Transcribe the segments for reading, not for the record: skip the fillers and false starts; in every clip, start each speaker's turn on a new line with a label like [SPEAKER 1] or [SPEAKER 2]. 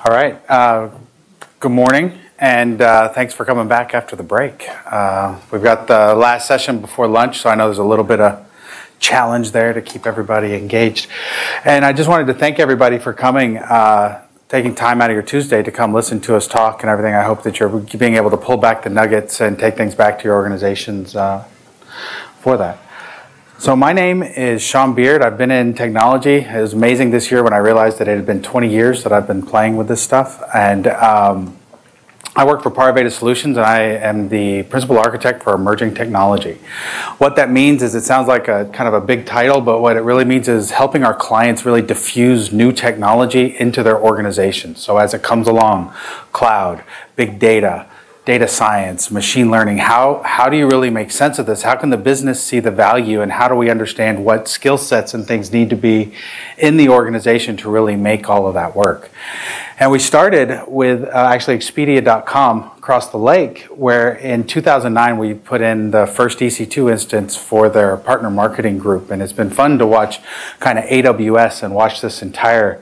[SPEAKER 1] All right. Good morning, and thanks for coming back after the break. We've got the last session before lunch, so I know there's a little bit of challenge there to keep everybody engaged. And I just wanted to thank everybody for coming, taking time out of your Tuesday to come listen to us talk and everything. I hope that you're being able to pull back the nuggets and take things back to your organizations for that. So my name is Sean Beard. I've been in technology. It was amazing this year when I realized that it had been 20 years that I've been playing with this stuff. And I work for Pariveda Solutions, and I am the principal architect for emerging technology. What that means is, it sounds like a kind of a big title, but what it really means is helping our clients really diffuse new technology into their organizations. So as it comes along, cloud, big data, data science, machine learning, how do you really make sense of this? How can the business see the value, and how do we understand what skill sets and things need to be in the organization to really make all of that work? And we started with actually Expedia.com across the lake, where in 2009 we put in the first EC2 instance for their partner marketing group. And it's been fun to watch kind of AWS and watch this entire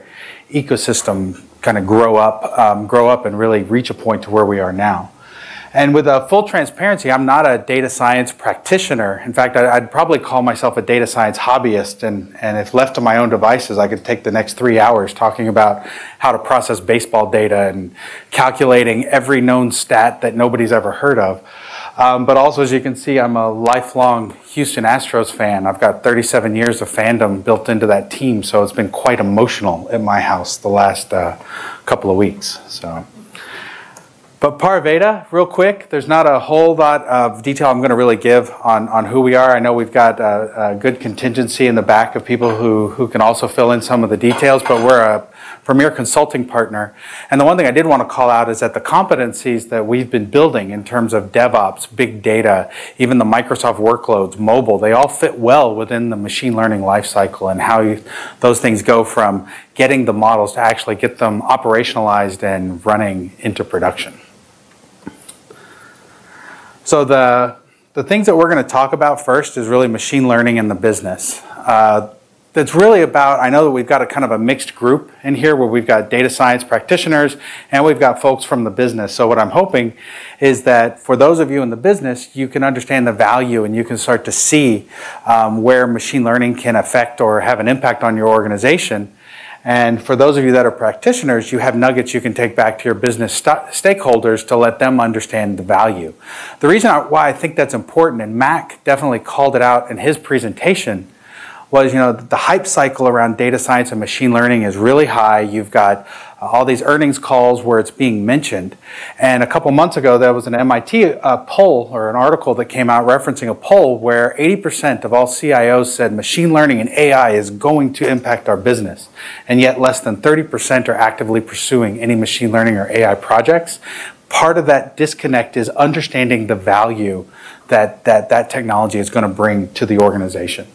[SPEAKER 1] ecosystem kind of grow up and really reach a point to where we are now. And with full transparency, I'm not a data science practitioner. In fact, I'd probably call myself a data science hobbyist. And if left to my own devices, I could take the next 3 hours talking about how to process baseball data and calculating every known stat that nobody's ever heard of. But also, as you can see, I'm a lifelong Houston Astros fan. I've got 37 years of fandom built into that team, so it's been quite emotional at my house the last couple of weeks. But Pariveda, real quick, there's not a whole lot of detail I'm going to really give on who we are. I know we've got a good contingency in the back of people who can also fill in some of the details, but we're a premier consulting partner. And the one thing I did want to call out is that the competencies that we've been building in terms of DevOps, big data, even the Microsoft workloads, mobile, they all fit well within the machine learning lifecycle, and how those things go from getting the models to actually get them operationalized and running into production. So the things that we're going to talk about first is really machine learning in the business. That's really about, I know that we've got a kind of a mixed group in here where we've got data science practitioners and we've got folks from the business. So what I'm hoping is that for those of you in the business, you can understand the value and you can start to see where machine learning can affect or have an impact on your organization. And for those of you that are practitioners, you have nuggets you can take back to your business stakeholders to let them understand the value. The reason why I think that's important, and Mac definitely called it out in his presentation, was, the hype cycle around data science and machine learning is really high. You've got all these earnings calls where it's being mentioned. And a couple months ago, there was an MIT poll, or an article that came out referencing a poll where 80% of all CIOs said machine learning and AI is going to impact our business. And yet less than 30% are actively pursuing any machine learning or AI projects. Part of that disconnect is understanding the value that technology is going to bring to the organization.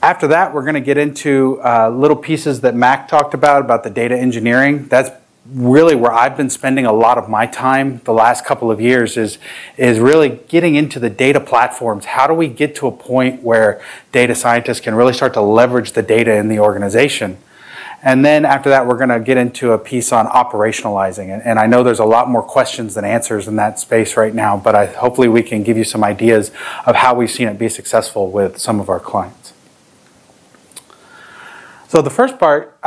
[SPEAKER 1] After that, we're going to get into little pieces that Mac talked about the data engineering. That's really where I've been spending a lot of my time the last couple of years, is really getting into the data platforms. How do we get to a point where data scientists can really start to leverage the data in the organization? And then after that, we're going to get into a piece on operationalizing. And I know there's a lot more questions than answers in that space right now, but hopefully we can give you some ideas of how we've seen it be successful with some of our clients. So the first part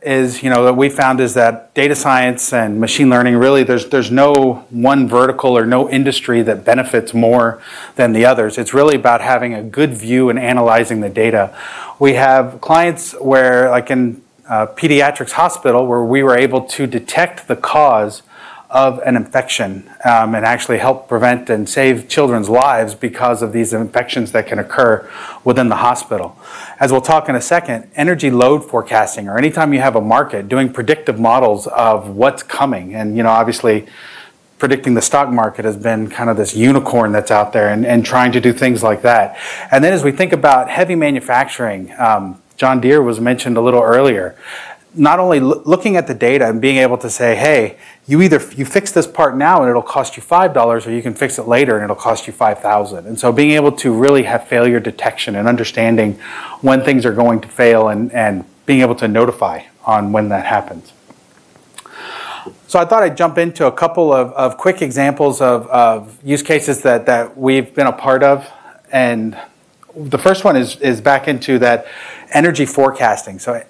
[SPEAKER 1] is, that we found is that data science and machine learning, really there's no one vertical or no industry that benefits more than the others. It's really about having a good view and analyzing the data. We have clients where, like in pediatrics hospital, where we were able to detect the cause of an infection and actually help prevent and save children's lives because of these infections that can occur within the hospital. As we'll talk in a second, energy load forecasting, or anytime you have a market, doing predictive models of what's coming. And obviously predicting the stock market has been kind of this unicorn that's out there, and trying to do things like that. And then as we think about heavy manufacturing, John Deere was mentioned a little earlier. Not only looking at the data and being able to say, hey, you fix this part now and it'll cost you $5, or you can fix it later and it'll cost you $5,000. And so being able to really have failure detection and understanding when things are going to fail, and being able to notify on when that happens. So I thought I'd jump into a couple of quick examples of use cases that we've been a part of. And the first one is back into that energy forecasting. So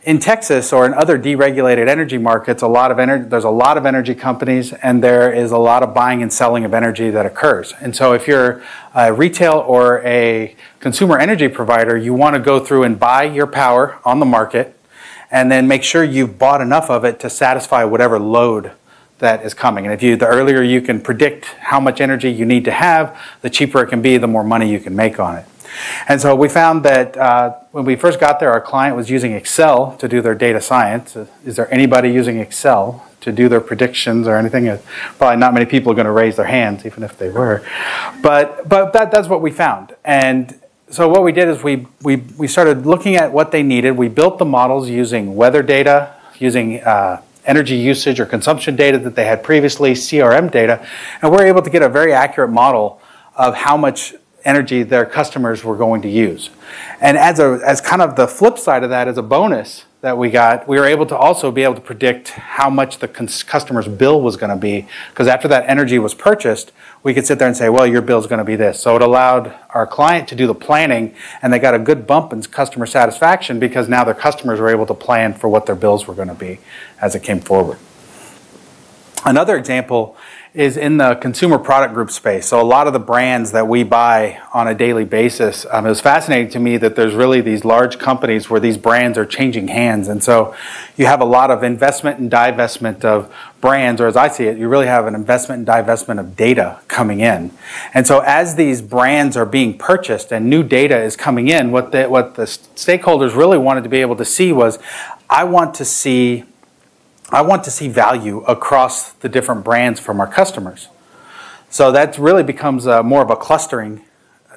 [SPEAKER 1] in Texas or in other deregulated energy markets, there's a lot of energy companies, and there is a lot of buying and selling of energy that occurs. And so if you're a retail or a consumer energy provider, you want to go through and buy your power on the market and then make sure you've bought enough of it to satisfy whatever load that is coming. And the earlier you can predict how much energy you need to have, the cheaper it can be, the more money you can make on it. And so we found that when we first got there, our client was using Excel to do their data science. Is there anybody using Excel to do their predictions or anything? Probably not many people are going to raise their hands, even if they were. But that's what we found. And so what we did is we started looking at what they needed. We built the models using weather data, using energy usage or consumption data that they had previously, CRM data, and we're able to get a very accurate model of how much energy their customers were going to use. And as kind of the flip side of that, as a bonus that we got, we were able to also be able to predict how much the customer's bill was going to be, because after that energy was purchased, we could sit there and say, well, your bill's going to be this. So it allowed our client to do the planning, and they got a good bump in customer satisfaction because now their customers were able to plan for what their bills were going to be as it came forward. Another example is in the consumer product group space. So a lot of the brands that we buy on a daily basis, it was fascinating to me that there's really these large companies where these brands are changing hands. And so you have a lot of investment and divestment of brands, or as I see it, you really have an investment and divestment of data coming in. And so as these brands are being purchased and new data is coming in, what the stakeholders really wanted to be able to see was, I want to see value across the different brands from our customers. So that really becomes more of a clustering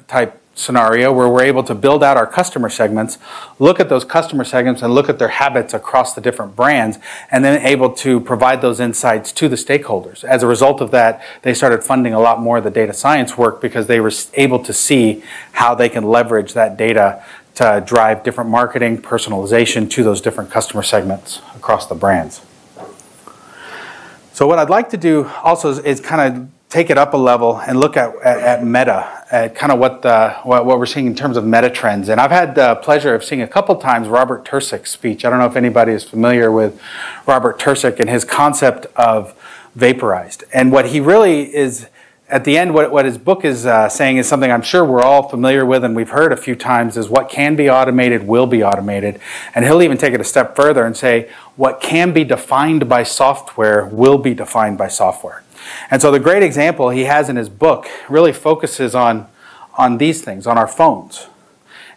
[SPEAKER 1] type scenario where we're able to build out our customer segments, look at those customer segments and look at their habits across the different brands, and then able to provide those insights to the stakeholders. As a result of that, they started funding a lot more of the data science work because they were able to see how they can leverage that data to drive different marketing, personalization to those different customer segments across the brands. So what I'd like to do also is kind of take it up a level and look at meta, at kind of what we're seeing in terms of meta trends. And I've had the pleasure of seeing a couple times Robert Tursik's speech. I don't know if anybody is familiar with Robert Tursik and his concept of vaporized. And what he really is, at the end, what his book is saying is something I'm sure we're all familiar with and we've heard a few times, is what can be automated will be automated. And he'll even take it a step further and say what can be defined by software will be defined by software. And so the great example he has in his book really focuses on these things, on our phones.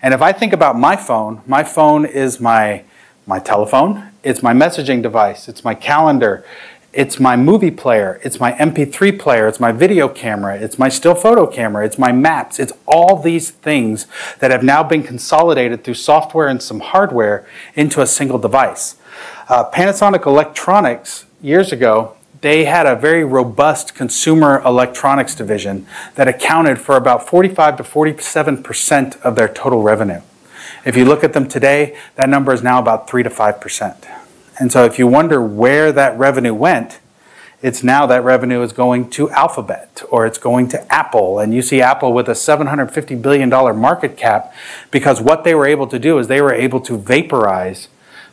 [SPEAKER 1] And if I think about my phone is my telephone, it's my messaging device, it's my calendar, it's my movie player, it's my MP3 player, it's my video camera, it's my still photo camera, it's my maps. It's all these things that have now been consolidated through software and some hardware into a single device. Panasonic Electronics, years ago, they had a very robust consumer electronics division that accounted for about 45 to 47% of their total revenue. If you look at them today, that number is now about 3 to 5%. And so if you wonder where that revenue went, it's now that revenue is going to Alphabet or it's going to Apple. And you see Apple with a $750 billion market cap because what they were able to do is they were able to vaporize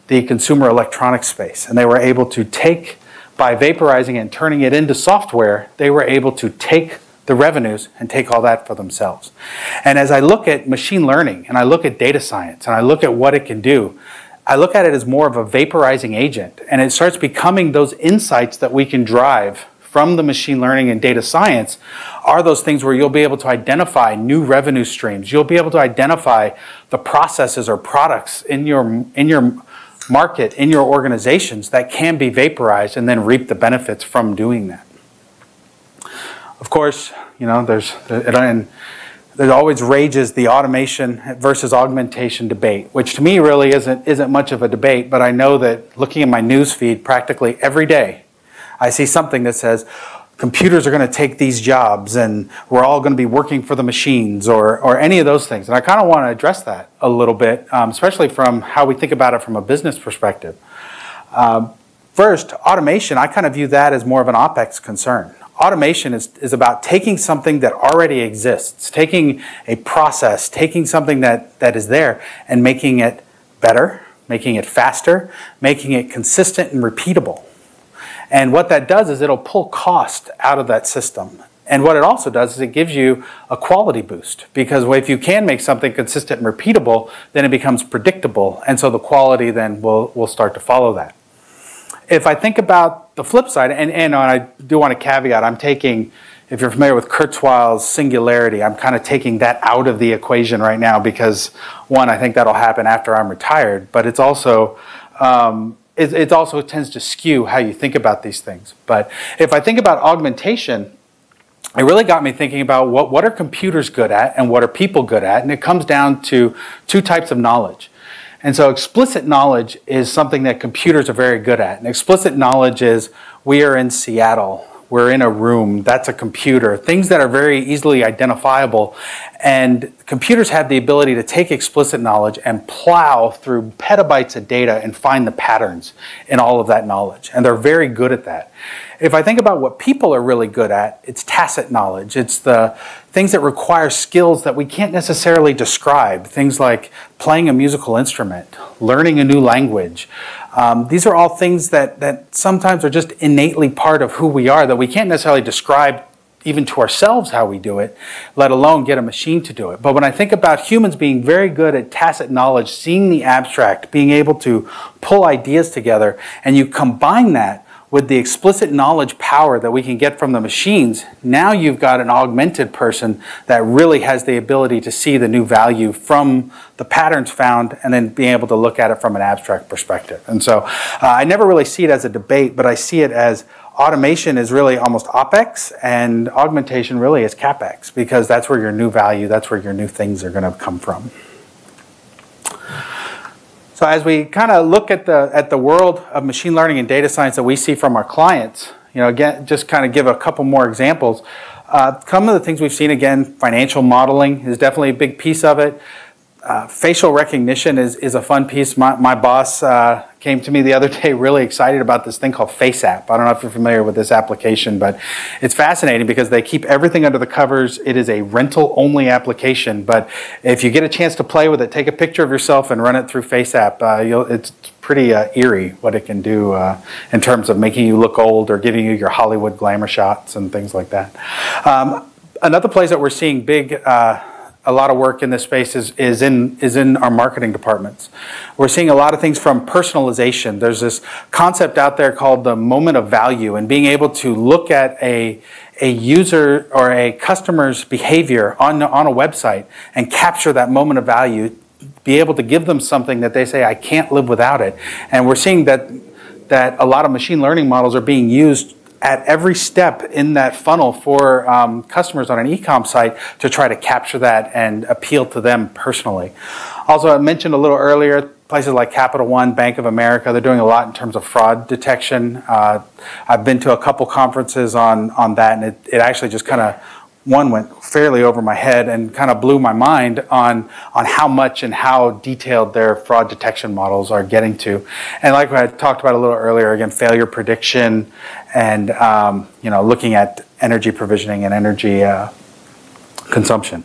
[SPEAKER 1] the consumer electronics space. And they were able to take, by vaporizing and turning it into software, they were able to take the revenues and take all that for themselves. And as I look at machine learning and I look at data science and I look at what it can do, I look at it as more of a vaporizing agent, and it starts becoming those insights that we can drive from the machine learning and data science are those things where you'll be able to identify new revenue streams. You'll be able to identify the processes or products in your market, in your organizations that can be vaporized and then reap the benefits from doing that. Of course, you know, there always rages the automation versus augmentation debate, which to me really isn't much of a debate, but I know that looking at my news feed practically every day, I see something that says computers are going to take these jobs and we're all going to be working for the machines or any of those things. And I kind of want to address that a little bit, especially from how we think about it from a business perspective. First, automation, I kind of view that as more of an OpEx concern. Automation is about taking something that already exists, taking a process, taking something that is there and making it better, making it faster, making it consistent and repeatable. And what that does is it'll pull cost out of that system. And what it also does is it gives you a quality boost, because if you can make something consistent and repeatable, then it becomes predictable, and so the quality then will start to follow that. If I think about the flip side, and I do want to caveat, I'm taking, if you're familiar with Kurzweil's singularity, I'm kind of taking that out of the equation right now because, one, I think that'll happen after I'm retired, but it's also, it also tends to skew how you think about these things. But if I think about augmentation, it really got me thinking about what are computers good at and what are people good at, and it comes down to two types of knowledge. And so explicit knowledge is something that computers are very good at. And explicit knowledge is, we are in Seattle, we're in a room, that's a computer, things that are very easily identifiable. And computers have the ability to take explicit knowledge and plow through petabytes of data and find the patterns in all of that knowledge. And they're very good at that. If I think about what people are really good at, it's tacit knowledge. It's the things that require skills that we can't necessarily describe. Things like playing a musical instrument, learning a new language. These are all things that sometimes are just innately part of who we are, that we can't necessarily describe even to ourselves how we do it, let alone get a machine to do it. But when I think about humans being very good at tacit knowledge, seeing the abstract, being able to pull ideas together, and you combine that with the explicit knowledge power that we can get from the machines, now you've got an augmented person that really has the ability to see the new value from the patterns found and then being able to look at it from an abstract perspective. And so I never really see it as a debate, but I see it as automation is really almost OpEx and augmentation really is CapEx, because that's where your new value, that's where your new things are going to come from. So as we kind of look at the world of machine learning and data science that we see from our clients, again, just kind of give a couple more examples. Some of the things we've seen, again, financial modeling is definitely a big piece of it. Facial recognition is a fun piece. My boss came to me the other day really excited about this thing called FaceApp. I don't know if you're familiar with this application, but it's fascinating because they keep everything under the covers. It is a rental-only application, but if you get a chance to play with it, take a picture of yourself and run it through FaceApp. It's pretty eerie what it can do in terms of making you look old or giving you your Hollywood glamour shots and things like that. Another place that we're seeing a lot of work in this space is in our marketing departments. We're seeing a lot of things from personalization. There's this concept out there called the moment of value, and being able to look at a user or a customer's behavior on a website and capture that moment of value, be able to give them something that they say, I can't live without it. And we're seeing that a lot of machine learning models are being used at every step in that funnel for customers on an e-com site to try to capture that and appeal to them personally. Also, I mentioned a little earlier, places like Capital One, Bank of America, they're doing a lot in terms of fraud detection. I've been to a couple conferences on that, and it actually just kind of, one went fairly over my head and kind of blew my mind on how much and how detailed their fraud detection models are getting to. And like I talked about a little earlier, again, failure prediction and looking at energy provisioning and energy consumption.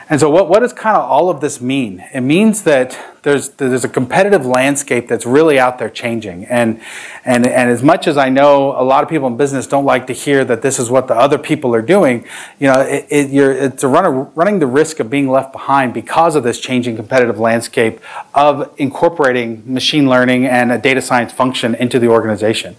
[SPEAKER 1] And so what does kind of all of this mean? It means that there's a competitive landscape that's really out there changing. And as much as I know a lot of people in business don't like to hear that this is what the other people are doing, it's running the risk of being left behind because of this changing competitive landscape of incorporating machine learning and a data science function into the organization.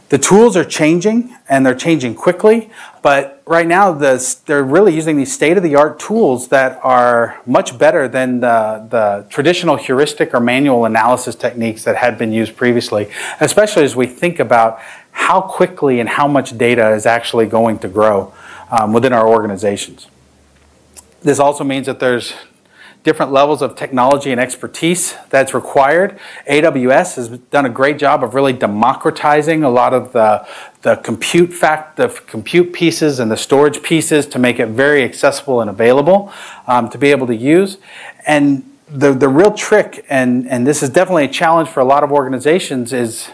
[SPEAKER 1] The tools are changing, and they're changing quickly, but right now they're really using these state-of-the-art tools that are much better than the traditional heuristic or manual analysis techniques that had been used previously, especially as we think about how quickly and how much data is actually going to grow within our organizations. This also means that there's different levels of technology and expertise that's required. AWS has done a great job of really democratizing a lot of the compute pieces and the storage pieces to make it very accessible and available to be able to use. And the real trick, and this is definitely a challenge for a lot of organizations, is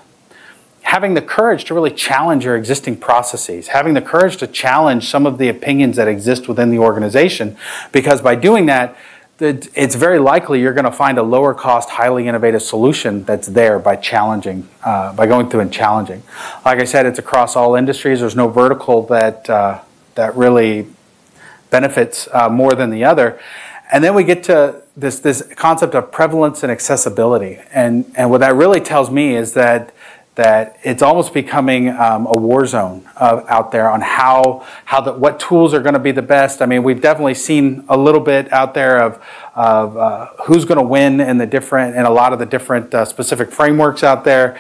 [SPEAKER 1] having the courage to really challenge your existing processes, having the courage to challenge some of the opinions that exist within the organization, because by doing that, it's very likely you're going to find a lower cost, highly innovative solution that's there by challenging, by going through and challenging. Like I said, it's across all industries. There's no vertical that that really benefits more than the other. And then we get to this concept of prevalence and accessibility. And what that really tells me is that it's almost becoming a war zone out there on what tools are going to be the best. I mean, we've definitely seen a little bit out there of who's going to win in a lot of the different specific frameworks out there.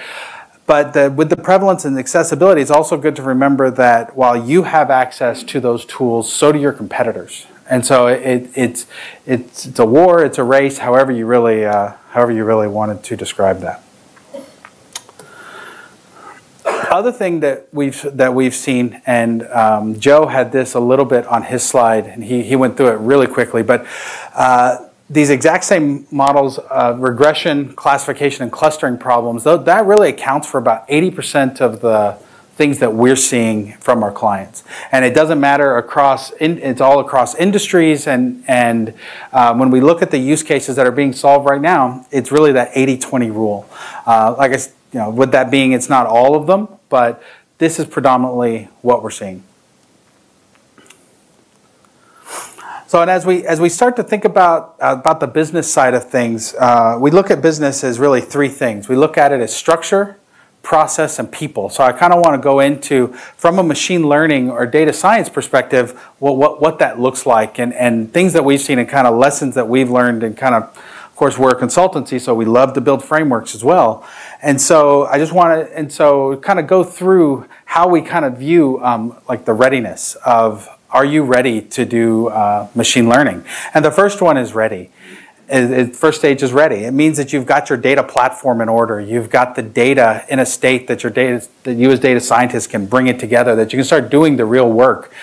[SPEAKER 1] But with the prevalence and accessibility, it's also good to remember that while you have access to those tools, so do your competitors. And so it's a war, it's a race, however you really wanted to describe that. Other thing that we've seen, and Joe had this a little bit on his slide, and he went through it really quickly, but these exact same models, regression, classification, and clustering problems, that really accounts for about 80% of the things that we're seeing from our clients. And it doesn't matter it's all across industries, and when we look at the use cases that are being solved right now, it's really that 80-20 rule. With that being, it's not all of them, but this is predominantly what we're seeing. So, and as we start to think about the business side of things, we look at business as really three things. We look at it as structure, process, and people. So I kind of want to go into, from a machine learning or data science perspective, what that looks like, and things that we've seen and kind of lessons that we've learned, and kind of course, we're a consultancy, so we love to build frameworks as well. And so I just want to, kind of go through how we kind of view like the readiness of, are you ready to do machine learning? And the first one is ready. First stage is ready. It means that you've got your data platform in order. You've got the data in a state that that you as data scientists can bring it together, that you can start doing the real work.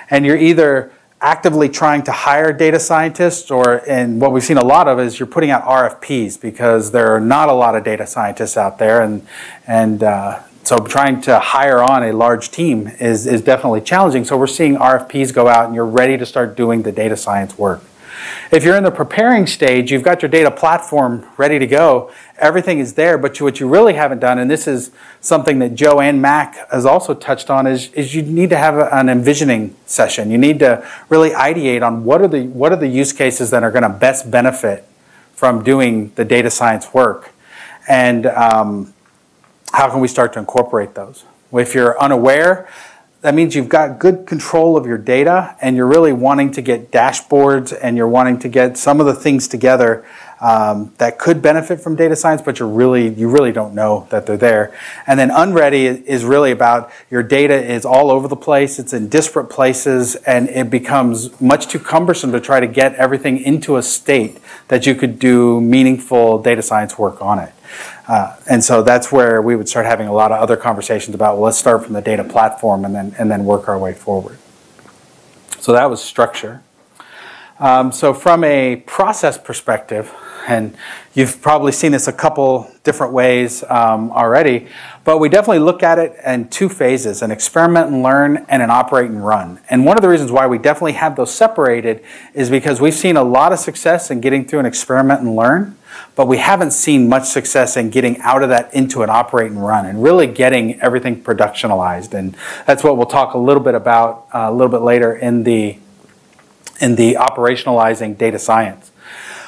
[SPEAKER 1] And you're either actively trying to hire data scientists, and what we've seen a lot of is you're putting out RFPs, because there are not a lot of data scientists out there, and so trying to hire on a large team is definitely challenging. So we're seeing RFPs go out, and you're ready to start doing the data science work. If you're in the preparing stage, you've got your data platform ready to go. Everything is there, but what you really haven't done, and this is something that Joe and Mac has also touched on, is you need to have an envisioning session. You need to really ideate on what are the use cases that are going to best benefit from doing the data science work, and how can we start to incorporate those? If you're unaware, that means you've got good control of your data, and you're really wanting to get dashboards, and you're wanting to get some of the things together that could benefit from data science, but you really don't know that they're there. And then unready is really about your data is all over the place, it's in disparate places, and it becomes much too cumbersome to try to get everything into a state that you could do meaningful data science work on it. And so that's where we would start having a lot of other conversations about, well, let's start from the data platform and then work our way forward. So that was structure. So from a process perspective, and you've probably seen this a couple different ways already, but we definitely look at it in two phases: an experiment and learn and an operate and run. And one of the reasons why we definitely have those separated is because we've seen a lot of success in getting through an experiment and learn, but we haven't seen much success in getting out of that into an operate and run and really getting everything productionalized. And that's what we'll talk a little bit about a little bit later in the operationalizing data science.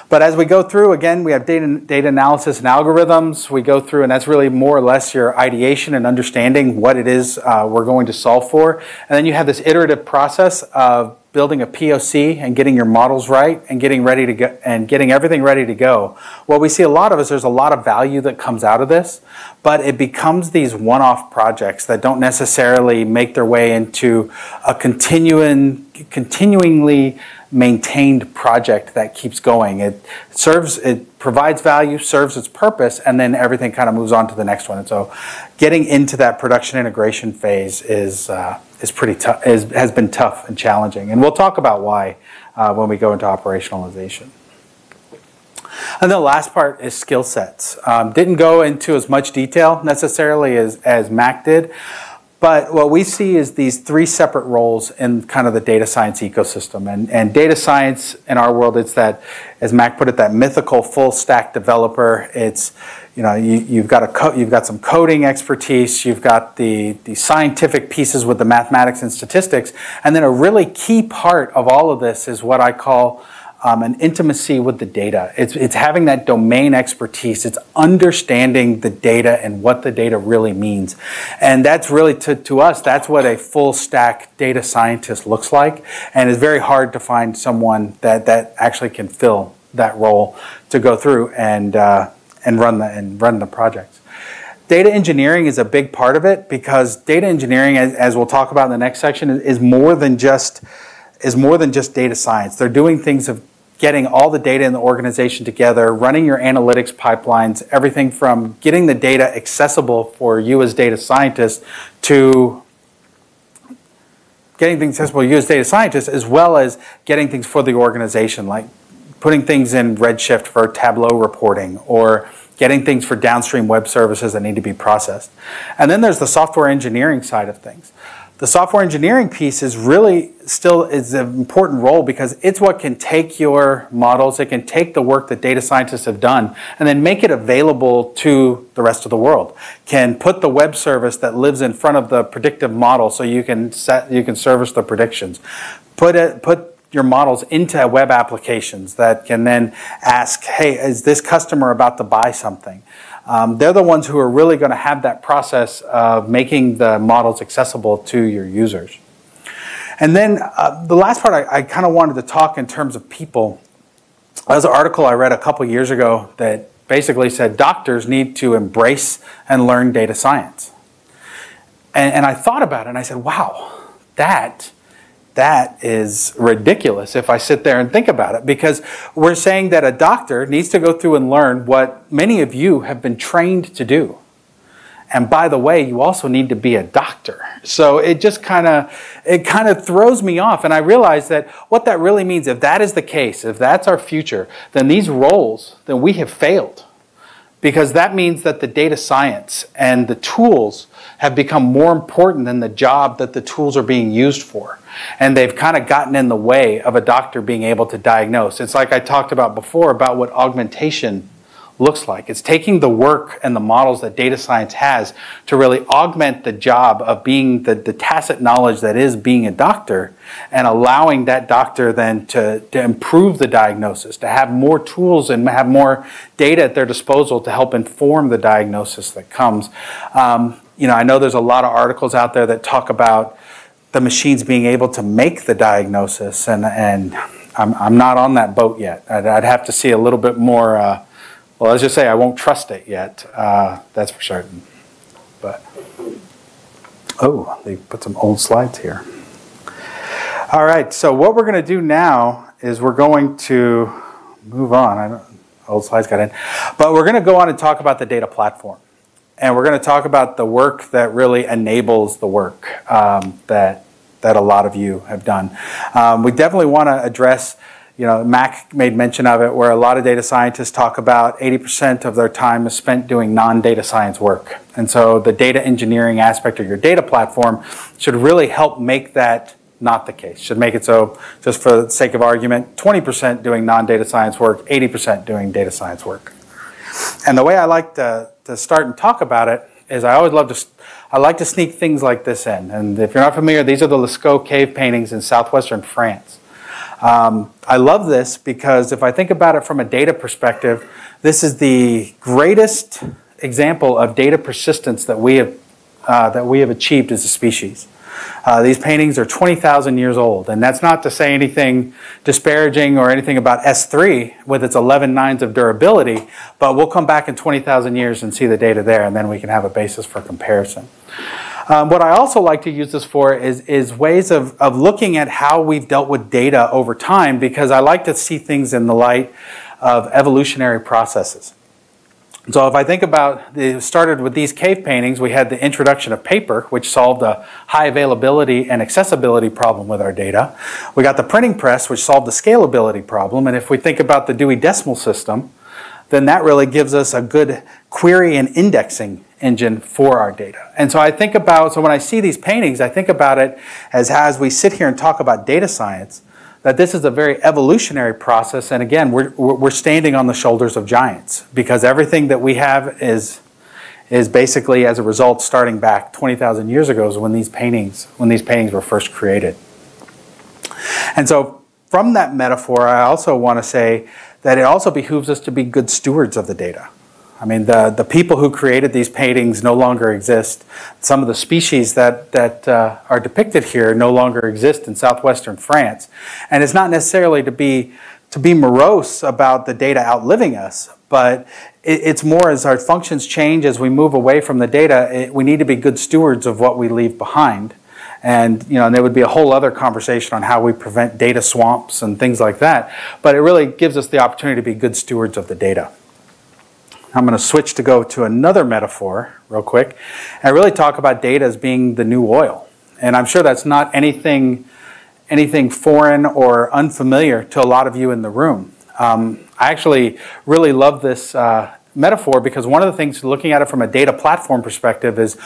[SPEAKER 1] But as we go through, again, we have data analysis and algorithms. We go through, and that's really more or less your ideation and understanding what it is we're going to solve for. And then you have this iterative process of building a POC and getting your models right and getting ready to go, and getting everything ready to go. What we see a lot of is there's a lot of value that comes out of this, but it becomes these one-off projects that don't necessarily make their way into a continuingly maintained project that keeps going. It provides value, serves its purpose, and then everything kind of moves on to the next one. And so getting into that production integration phase is pretty tough, has been tough and challenging. And we'll talk about why when we go into operationalization. And the last part is skill sets. Didn't go into as much detail necessarily as Mac did, but what we see is these three separate roles in kind of the data science ecosystem. And data science in our world, it's that, as Mac put it, that mythical full stack developer. It's, you know, you've got some coding expertise, you've got the scientific pieces with the mathematics and statistics, and then a really key part of all of this is what I call an intimacy with the data. It's having that domain expertise. It's understanding the data and what the data really means. And that's really, to us, that's what a full stack data scientist looks like. And it's very hard to find someone that actually can fill that role to go through and run the projects. Data engineering is a big part of it, because data engineering, as we'll talk about in the next section, is more than just data science. They're doing things of getting all the data in the organization together, running your analytics pipelines, everything from getting the data accessible for you as data scientists to getting things accessible to you as data scientists, as well as getting things for the organization, like putting things in Redshift for Tableau reporting, or getting things for downstream web services that need to be processed. And then there's the software engineering side of things. The software engineering piece is really still is an important role, because it's what can take your models, it can take the work that data scientists have done and then make it available to the rest of the world. Can put the web service that lives in front of the predictive model so you can service the predictions. Put your models into web applications that can then ask, hey, is this customer about to buy something? They're the ones who are really going to have that process of making the models accessible to your users. And then the last part I kind of wanted to talk in terms of people. There's an article I read a couple years ago that basically said doctors need to embrace and learn data science. And I thought about it and I said, wow, that is ridiculous if I sit there and think about it, because we're saying that a doctor needs to go through and learn what many of you have been trained to do. And by the way, you also need to be a doctor. So it just kind of throws me off. And I realize that what that really means, if that is the case, if that's our future, then these roles, then we have failed. Because that means that the data science and the tools have become more important than the job that the tools are being used for. And they've kind of gotten in the way of a doctor being able to diagnose. It's like I talked about before about what augmentation looks like. It's taking the work and the models that data science has to really augment the job of being the tacit knowledge that is being a doctor, and allowing that doctor then to improve the diagnosis, to have more tools and have more data at their disposal to help inform the diagnosis that comes. You know, I know there's a lot of articles out there that talk about the machines being able to make the diagnosis, and I'm not on that boat yet. I'd have to see a little bit more. Well, let's just say I won't trust it yet. That's for certain. But oh, they put some old slides here. All right. So what we're going to do now is we're going to move on. Old slides got in, but we're going to go on and talk about the data platform. And we're going to talk about the work that really enables the work that a lot of you have done. We definitely want to address, you know, Mac made mention of it, where a lot of data scientists talk about 80% of their time is spent doing non-data science work. And so the data engineering aspect of your data platform should really help make that not the case. Should make it so, just for the sake of argument, 20% doing non-data science work, 80% doing data science work. And the way I like to start and talk about it is I like to sneak things like this in. And if you're not familiar, these are the Lascaux cave paintings in southwestern France. I love this because if I think about it from a data perspective, this is the greatest example of data persistence that we have achieved as a species. These paintings are 20,000 years old, and that's not to say anything disparaging or anything about S3 with its 11 nines of durability, but we'll come back in 20,000 years and see the data there, and then we can have a basis for comparison. What I also like to use this for is ways of looking at how we've dealt with data over time, because I like to see things in the light of evolutionary processes. So if I think about, it started with these cave paintings, we had the introduction of paper, which solved a high availability and accessibility problem with our data. We got the printing press, which solved the scalability problem. And if we think about the Dewey Decimal System, then that really gives us a good query and indexing engine for our data. And so I think about, so when I see these paintings, I think about it as we sit here and talk about data science, that this is a very evolutionary process. And again, we're standing on the shoulders of giants, because everything that we have is basically as a result starting back 20,000 years ago is when these paintings were first created. And so from that metaphor, I also want to say that it also behooves us to be good stewards of the data. I mean, the people who created these paintings no longer exist. Some of the species that are depicted here no longer exist in southwestern France. And it's not necessarily to be morose about the data outliving us, but it's more as our functions change, as we move away from the data, we need to be good stewards of what we leave behind. And, you know, and there would be a whole other conversation on how we prevent data swamps and things like that. But it really gives us the opportunity to be good stewards of the data. I'm going to switch to go to another metaphor real quick and really talk about data as being the new oil. And I'm sure that's not anything foreign or unfamiliar to a lot of you in the room. I actually really love this metaphor, because one of the things, looking at it from a data platform perspective, is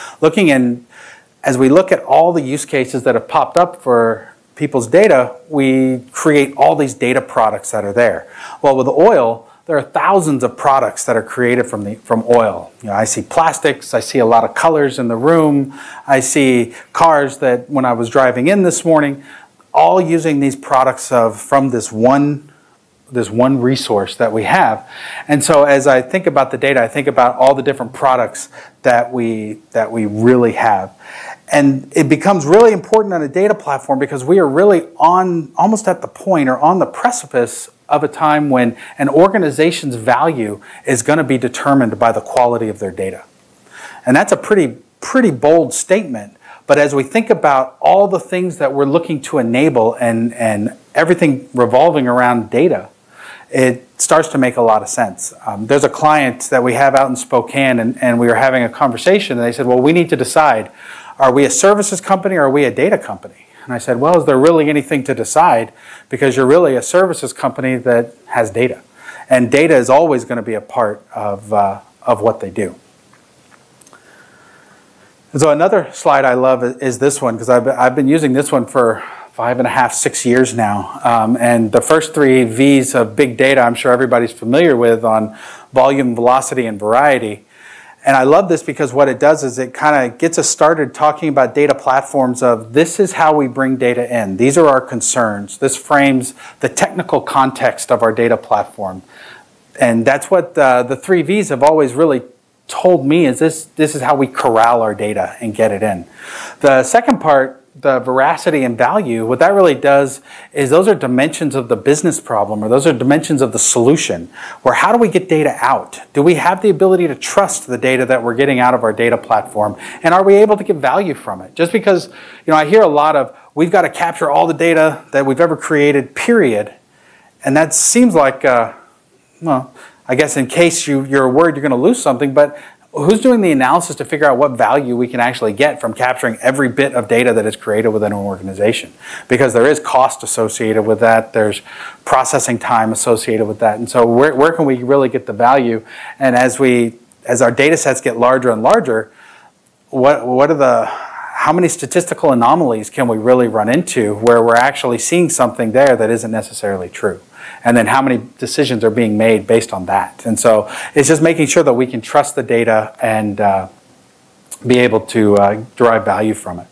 [SPEAKER 1] as we look at all the use cases that have popped up for people's data, we create all these data products that are there. Well, with oil, there are thousands of products that are created from oil. You know, I see plastics, I see a lot of colors in the room, I see cars that when I was driving in this morning, all using these products from this one resource that we have. And so as I think about the data, I think about all the different products that we really have. And it becomes really important on a data platform, because we are really almost at the point, or on the precipice of a time when an organization's value is going to be determined by the quality of their data. And that's a pretty bold statement. But as we think about all the things that we're looking to enable and everything revolving around data, it starts to make a lot of sense. There's a client that we have out in Spokane, and we were having a conversation, and they said, well, we need to decide, are we a services company or are we a data company? And I said, well, is there really anything to decide? Because you're really a services company that has data. And data is always going to be a part of what they do. And so another slide I love is this one, because I've been using this one for 5.5, 6 years now. And the first 3 V's of big data, I'm sure everybody's familiar with, on volume, velocity, and variety. And I love this because what it does is it kind of gets us started talking about data platforms of, this is how we bring data in. These are our concerns. This frames the technical context of our data platform. And that's what the 3 V's have always really told me, is this is how we corral our data and get it in. The second part, the veracity and value, what that really does is those are dimensions of the business problem, or those are dimensions of the solution, where how do we get data out? Do we have the ability to trust the data that we're getting out of our data platform? And are we able to get value from it? Just because, you know, I hear a lot of, we've got to capture all the data that we've ever created, period. And that seems like, well, I guess in case you're worried you're going to lose something, but who's doing the analysis to figure out what value we can actually get from capturing every bit of data that is created within an organization? Because there is cost associated with that. There's processing time associated with that. And so where can we really get the value? And as our data sets get larger and larger, how many statistical anomalies can we really run into where we're actually seeing something there that isn't necessarily true? And then how many decisions are being made based on that? And so it's just making sure that we can trust the data and be able to derive value from it.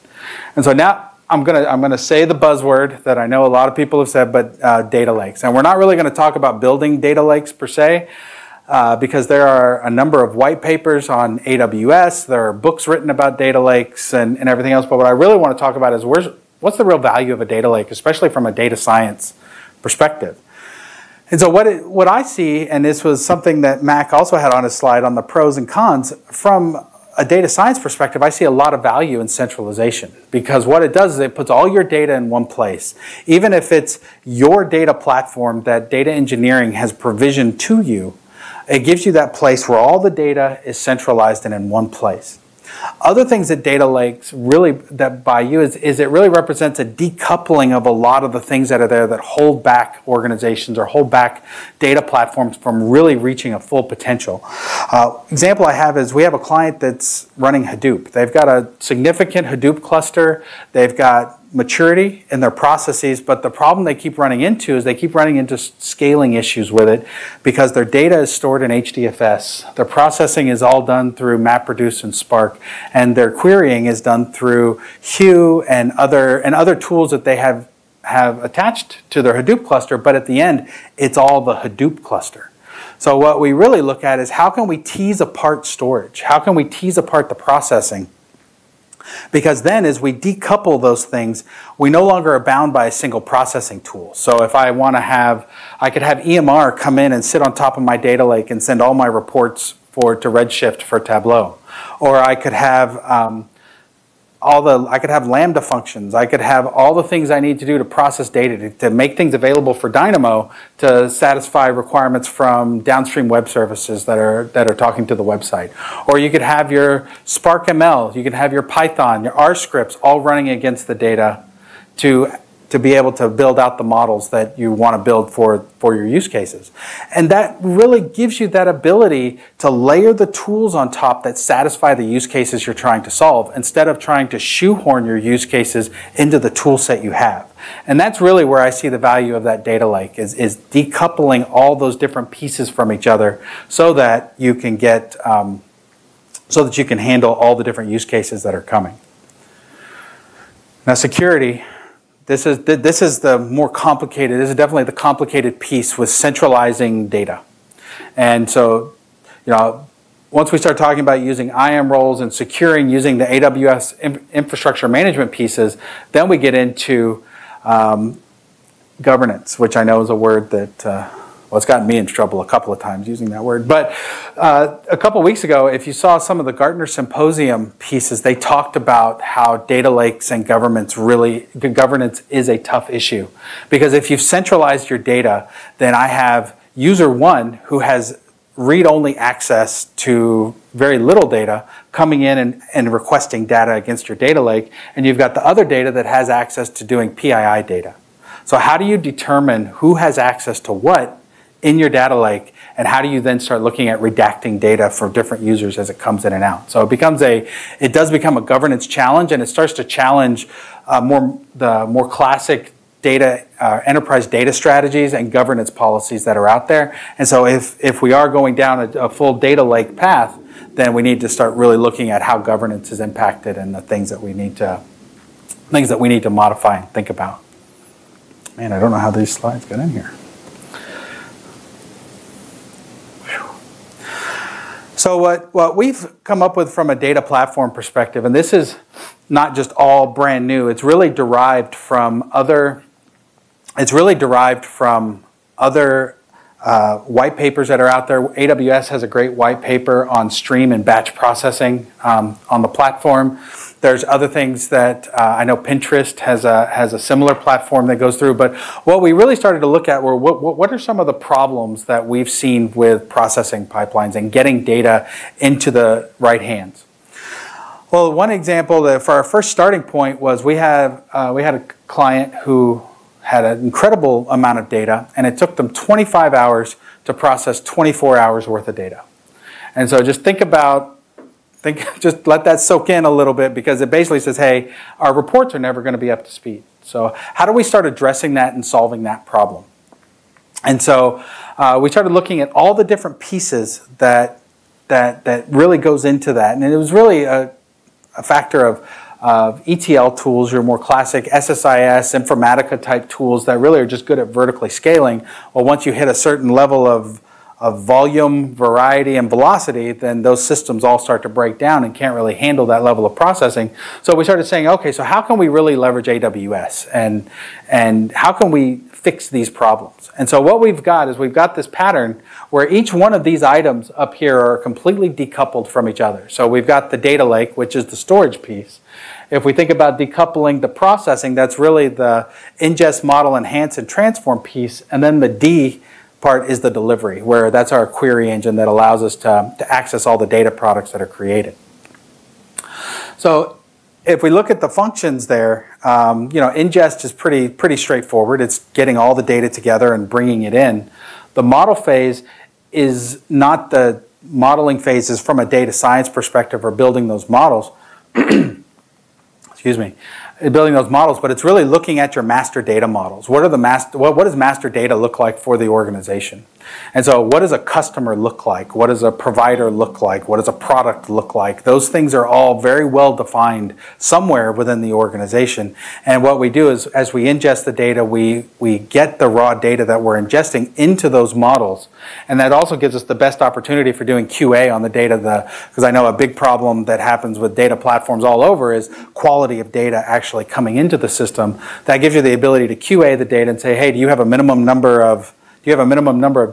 [SPEAKER 1] And so now I'm gonna say the buzzword that I know a lot of people have said, but data lakes. And we're not really going to talk about building data lakes per se, because there are a number of white papers on AWS. There are books written about data lakes and everything else. But what I really want to talk about is what's the real value of a data lake, especially from a data science perspective. And so what I see, and this was something that Mac also had on his slide on the pros and cons, from a data science perspective, I see a lot of value in centralization, because what it does is it puts all your data in one place. Even if it's your data platform that data engineering has provisioned to you, it gives you that place where all the data is centralized and in one place. Other things that data lakes really, that by you, is it really represents a decoupling of a lot of the things that are there that hold back organizations or hold back data platforms from really reaching a full potential. Example I have is we have a client that's running Hadoop. They've got a significant Hadoop cluster. They've got maturity in their processes, but the problem they keep running into is they keep running into scaling issues with it because their data is stored in HDFS. Their processing is all done through MapReduce and Spark, and their querying is done through Hue and other tools that they have attached to their Hadoop cluster, but at the end, it's all the Hadoop cluster. So what we really look at is how can we tease apart storage? How can we tease apart the processing? Because then as we decouple those things, we no longer are bound by a single processing tool. So if I want to have, I could have EMR come in and sit on top of my data lake and send all my reports to Redshift for Tableau. Or I could have I could have Lambda functions. I could have all the things I need to do to process data, to make things available for Dynamo to satisfy requirements from downstream web services that are talking to the website. Or you could have your Spark ML, you could have your Python, your R scripts all running against the data to be able to build out the models that you want to build for your use cases. And that really gives you that ability to layer the tools on top that satisfy the use cases you're trying to solve instead of trying to shoehorn your use cases into the tool set you have. And that's really where I see the value of that data lake is decoupling all those different pieces from each other so that you can get so that you can handle all the different use cases that are coming. Now security. This is the more complicated, this is definitely the complicated piece with centralizing data. And so, once we start talking about using IAM roles and securing using the AWS infrastructure management pieces, then we get into governance, which I know is a word that, well, it's gotten me in trouble a couple of times using that word. But a couple of weeks ago, if you saw some of the Gartner Symposium pieces, they talked about how data lakes and governance is a tough issue. Because if you've centralized your data, then I have user one who has read-only access to very little data coming in and requesting data against your data lake, and you've got the other data that has access to doing PII data. So how do you determine who has access to what in your data lake, and how do you then start looking at redacting data for different users as it comes in and out? So it does become a governance challenge, and it starts to challenge the more classic data, enterprise data strategies and governance policies that are out there. And so if we are going down a full data lake path, then we need to start really looking at how governance is impacted and the things that we need to modify and think about. Man, I don't know how these slides got in here. So what we've come up with from a data platform perspective, and this is not just all brand new, it's really derived from other white papers that are out there. AWS has a great white paper on stream and batch processing on the platform. There's other things that I know Pinterest has a similar platform that goes through. But what we really started to look at were what are some of the problems that we've seen with processing pipelines and getting data into the right hands. Well, one example that for our first starting point was we had a client who had an incredible amount of data, and it took them 25 hours to process 24 hours worth of data. And so just just let that soak in a little bit, because it basically says, hey, our reports are never going to be up to speed. So how do we start addressing that and solving that problem? And so we started looking at all the different pieces that really goes into that. And it was really a factor of ETL tools, your more classic SSIS, Informatica type tools that really are just good at vertically scaling. Well, once you hit a certain level of volume, variety, and velocity, then those systems all start to break down and can't really handle that level of processing. So we started saying, okay, so how can we really leverage AWS and how can we fix these problems? And so what we've got is we've got this pattern where each one of these items up here are completely decoupled from each other. So we've got the data lake, which is the storage piece. If we think about decoupling the processing, that's really the ingest, model, enhance, and transform piece. And then the D part is the delivery, where that's our query engine that allows us to access all the data products that are created. So if we look at the functions there, ingest is pretty straightforward. It's getting all the data together and bringing it in. The model phase is not the modeling phases from a data science perspective or building those models. Excuse me. Building those models, but it's really looking at your master data models. What does master data look like for the organization? And so what does a customer look like? What does a provider look like? What does a product look like? Those things are all very well defined somewhere within the organization. And what we do is, as we ingest the data, we get the raw data that we're ingesting into those models. And that also gives us the best opportunity for doing QA on the data, because I know a big problem that happens with data platforms all over is quality of data actually coming into the system. That gives you the ability to QA the data and say, hey, do you have a minimum number of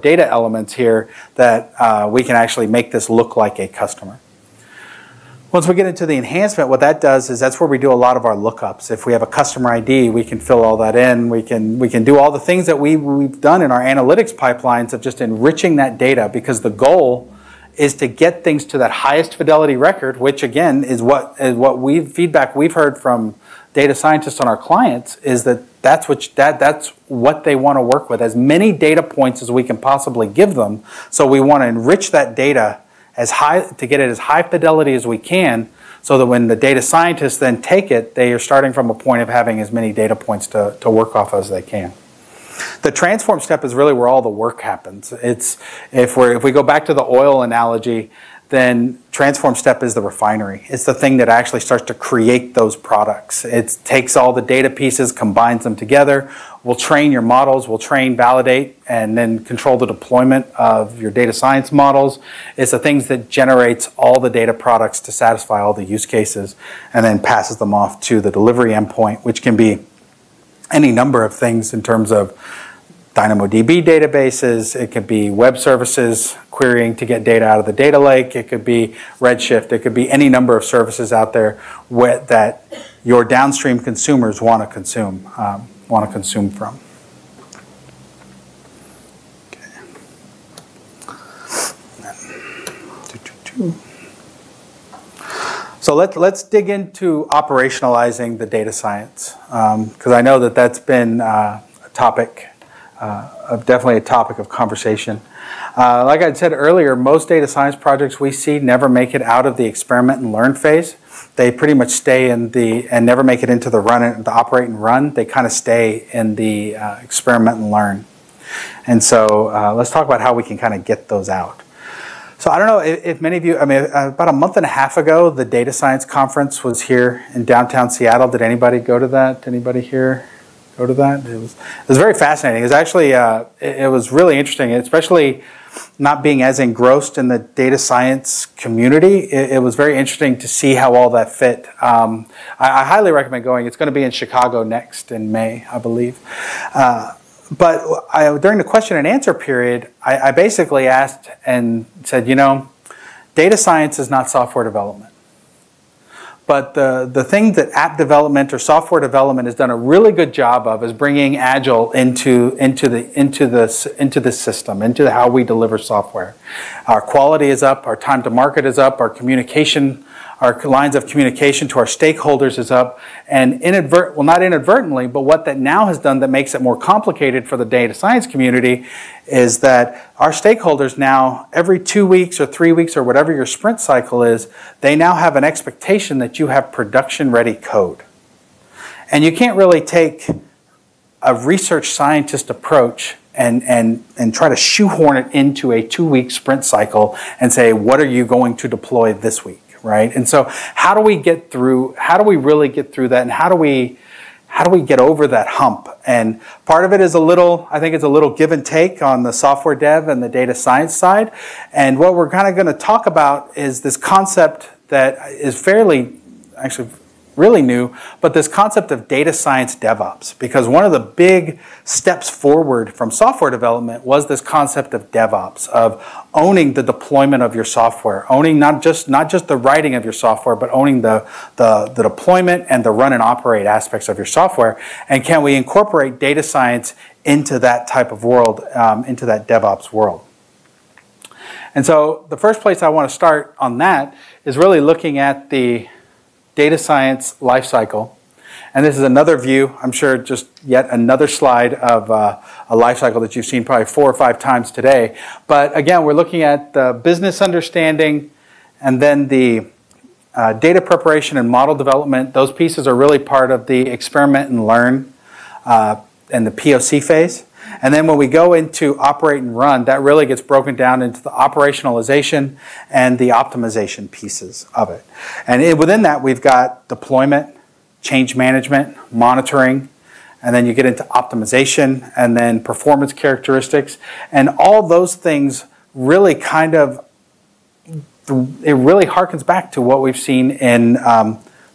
[SPEAKER 1] data elements here that we can actually make this look like a customer? Once we get into the enhancement, what that does is that's where we do a lot of our lookups. If we have a customer ID, we can fill all that in. We can do all the things that we've done in our analytics pipelines of just enriching that data, because the goal is to get things to that highest fidelity record, which again is feedback we've heard from data scientists on our clients, is that's what they want to work with, as many data points as we can possibly give them. So we want to enrich that data to get it as high fidelity as we can, so that when the data scientists then take it, they are starting from a point of having as many data points to work off as they can. The transform step is really where all the work happens. If we go back to the oil analogy, then transform step is the refinery. It's the thing that actually starts to create those products. It takes all the data pieces, combines them together. We'll train your models, we'll train, validate, and then control the deployment of your data science models. It's the things that generates all the data products to satisfy all the use cases, and then passes them off to the delivery endpoint, which can be any number of things in terms of DynamoDB databases. It could be web services querying to get data out of the data lake. It could be Redshift. It could be any number of services out there that your downstream consumers want to consume from. Okay. So let's dig into operationalizing the data science, because I know that's been a topic. Definitely a topic of conversation. Like I said earlier, most data science projects we see never make it out of the experiment and learn phase. They pretty much stay and never make it into the operate and run. They kind of stay in the experiment and learn. And so let's talk about how we can kind of get those out. So I don't know if many of you, about a month and a half ago, the data science conference was here in downtown Seattle. Did anybody go to that? Anybody here go to that? It was very fascinating. It was actually, it was really interesting, especially not being as engrossed in the data science community. It was very interesting to see how all that fit. I highly recommend going. It's going to be in Chicago next in May, I believe. But during the question and answer period, I basically asked and said, data science is not software development. But the thing that app development or software development has done a really good job of is bringing Agile into the system, into how we deliver software. Our quality is up, our time to market is up, our communication, our lines of communication to our stakeholders is up, and not inadvertently, but what that now has done that makes it more complicated for the data science community is that our stakeholders now, every 2 weeks or 3 weeks or whatever your sprint cycle is, they now have an expectation that you have production-ready code. And you can't really take a research scientist approach and try to shoehorn it into a 2-week sprint cycle and say, what are you going to deploy this week? Right? And so how do we really get through that, and how do we get over that hump? And part of it is I think it's a little give and take on the software dev and the data science side. And what we're kind of going to talk about is this concept that is actually really new, but this concept of data science DevOps, because one of the big steps forward from software development was this concept of DevOps, of owning the deployment of your software, owning not just the writing of your software, but owning the deployment and the run and operate aspects of your software. And can we incorporate data science into that type of world, into that DevOps world? And so the first place I want to start on that is really looking at the data science lifecycle. And this is another view, I'm sure just yet another slide of a life cycle that you've seen probably 4 or 5 times today. But again, we're looking at the business understanding and then the data preparation and model development. Those pieces are really part of the experiment and learn and the POC phase. And then when we go into operate and run, that really gets broken down into the operationalization and the optimization pieces of it. And within that, we've got deployment, change management, monitoring, and then you get into optimization and then performance characteristics. And all those things really kind of, it really harkens back to what we've seen in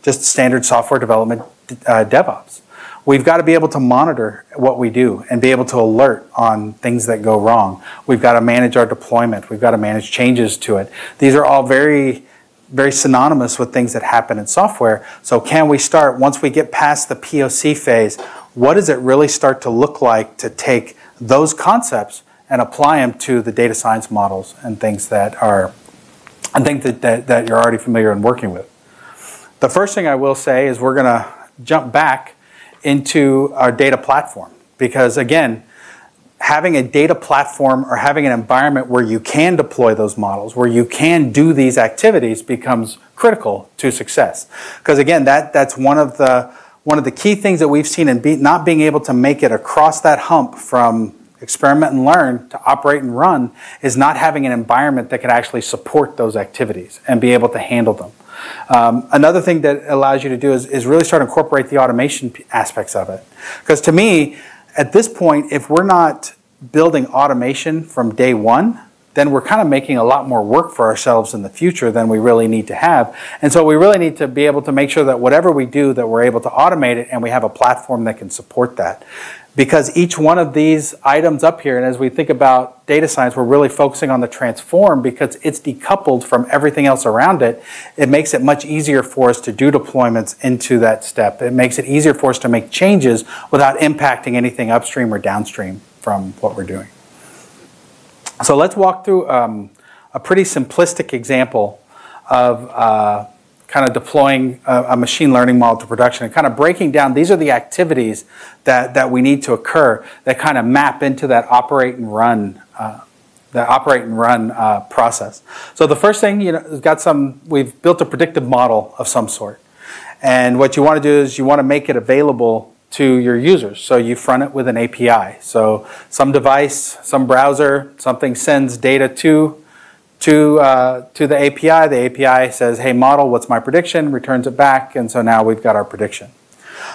[SPEAKER 1] just standard software development DevOps. We've got to be able to monitor what we do and be able to alert on things that go wrong. We've got to manage our deployment. We've got to manage changes to it. These are all very synonymous with things that happen in software. So can we start, once we get past the POC phase, what does it really start to look like to take those concepts and apply them to the data science models and things that are, I think that you're already familiar and working with. The first thing I will say is we're going to jump back into our data platform, because again, having a data platform or having an environment where you can deploy those models, where you can do these activities, becomes critical to success. Because again, that's one of the key things that we've seen in not being able to make it across that hump from experiment and learn to operate and run is not having an environment that can actually support those activities and be able to handle them. Another thing that allows you to do is really start to incorporate the automation aspects of it. Because to me, at this point, if we're not building automation from day one, then we're kind of making a lot more work for ourselves in the future than we really need to have. And so we really need to be able to make sure that whatever we do, that we're able to automate it and we have a platform that can support that. Because each one of these items up here, and as we think about data science, we're really focusing on the transform because it's decoupled from everything else around it. It makes it much easier for us to do deployments into that step. It makes it easier for us to make changes without impacting anything upstream or downstream from what we're doing. So let's walk through a pretty simplistic example of kind of deploying a machine learning model to production and kind of breaking down, these are the activities that we need to occur that kind of map into that operate and run process. So the first thing, we've built a predictive model of some sort. And what you want to do is you want to make it available to your users. So you front it with an API. So some device, some browser, something sends data to the API. The API says, hey model, what's my prediction? Returns it back, and so now we've got our prediction.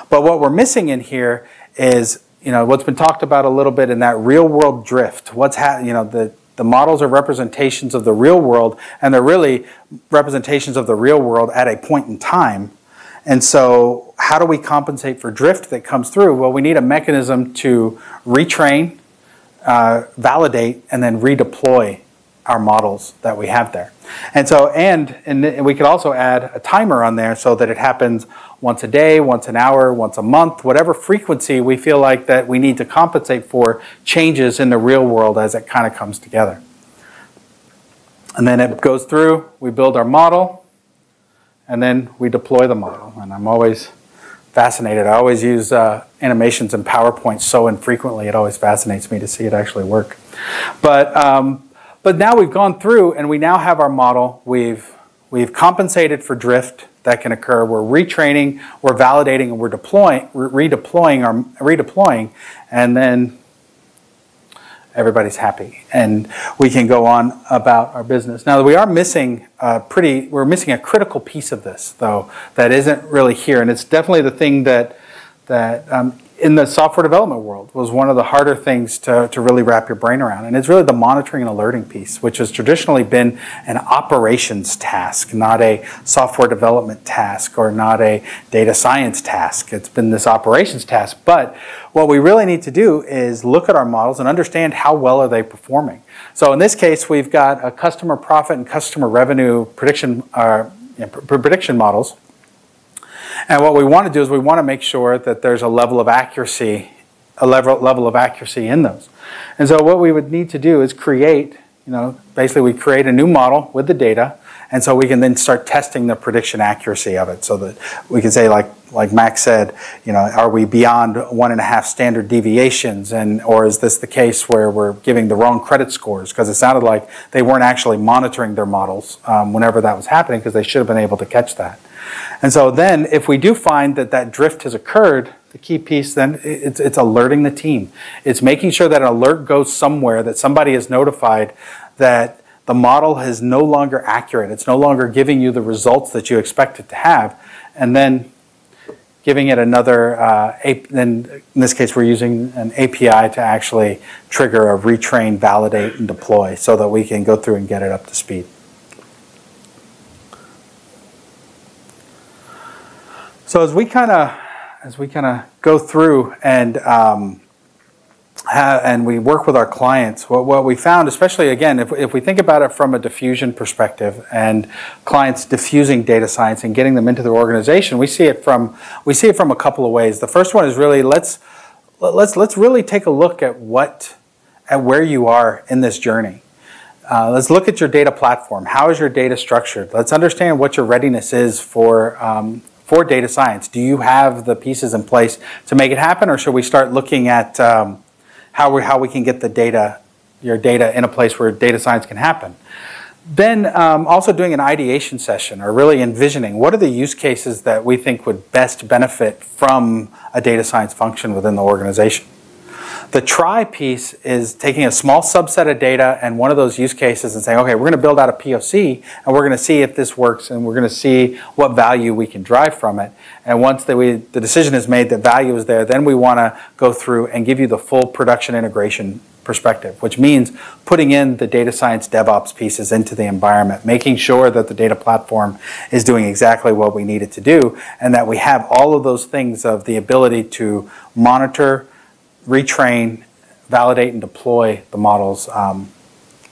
[SPEAKER 1] But what we're missing in here is, what's been talked about a little bit in that real world drift. The models are representations of the real world, and they're really representations of the real world at a point in time. And so how do we compensate for drift that comes through? Well, we need a mechanism to retrain, validate, and then redeploy our models that we have there. And so, and we could also add a timer on there so that it happens once a day, once an hour, once a month, whatever frequency we feel like that we need to compensate for changes in the real world as it kind of comes together. And then it goes through, we build our model, and then we deploy the model. And I'm always fascinated. I always use animations in PowerPoint so infrequently, it always fascinates me to see it actually work. But now we've gone through and we now have our model. We've compensated for drift that can occur. We're retraining, we're validating, and we're redeploying, and then everybody's happy, and we can go on about our business. Now we are missing we're missing a critical piece of this though that isn't really here, and it's definitely the thing that in the software development world was one of the harder things to really wrap your brain around. And it's really the monitoring and alerting piece, which has traditionally been an operations task, not a software development task or not a data science task. It's been this operations task. But what we really need to do is look at our models and understand how well are they performing. So in this case, we've got a customer profit and customer revenue prediction models. And what we want to do is we want to make sure that there's a level of accuracy, in those. And so what we would need to do is create, basically we create a new model with the data, And so we can then start testing the prediction accuracy of it so that we can say, like Max said, you know, are we beyond 1.5 standard deviations, or is this the case where we're giving the wrong credit scores? Because it sounded like they weren't actually monitoring their models whenever that was happening, because they should have been able to catch that. And so then if we do find that that drift has occurred, the key piece then, it's alerting the team. It's making sure that an alert goes somewhere, that somebody is notified that the model is no longer accurate. It's no longer giving you the results that you expect it to have. And then giving it another, then in this case we're using an API to actually trigger a retrain, validate, and deploy so that we can go through and get it up to speed. So as we kind of go through and we work with our clients, what we found, especially again, if we think about it from a diffusion perspective and clients diffusing data science and getting them into their organization, we see it from a couple of ways. The first one is really let's really take a look at where you are in this journey. Let's look at your data platform. How is your data structured? Let's understand what your readiness is for data science. Do you have the pieces in place to make it happen, or should we start looking at how we can get your data in a place where data science can happen? Then also doing an ideation session, or really envisioning what are the use cases that we think would best benefit from a data science function within the organization. The try piece is taking a small subset of data and one of those use cases and saying, okay, we're going to build out a POC and we're going to see if this works and we're going to see what value we can drive from it. And once the decision is made that value is there, then we want to go through and give you the full production integration perspective, which means putting in the data science DevOps pieces into the environment, making sure that the data platform is doing exactly what we need it to do, and that we have all of those things of the ability to monitor, retrain, validate, and deploy the models.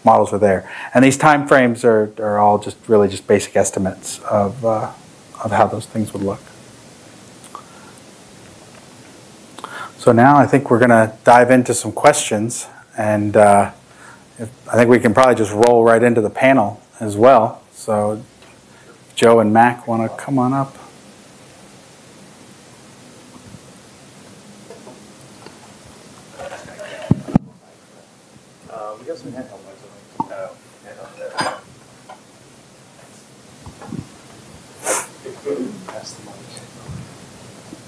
[SPEAKER 1] Models are there, and these time frames are all really just basic estimates of how those things would look. So now I think we're going to dive into some questions, and I think we can probably just roll right into the panel as well. So Joe and Mac want to come on up. We got some handheld mics.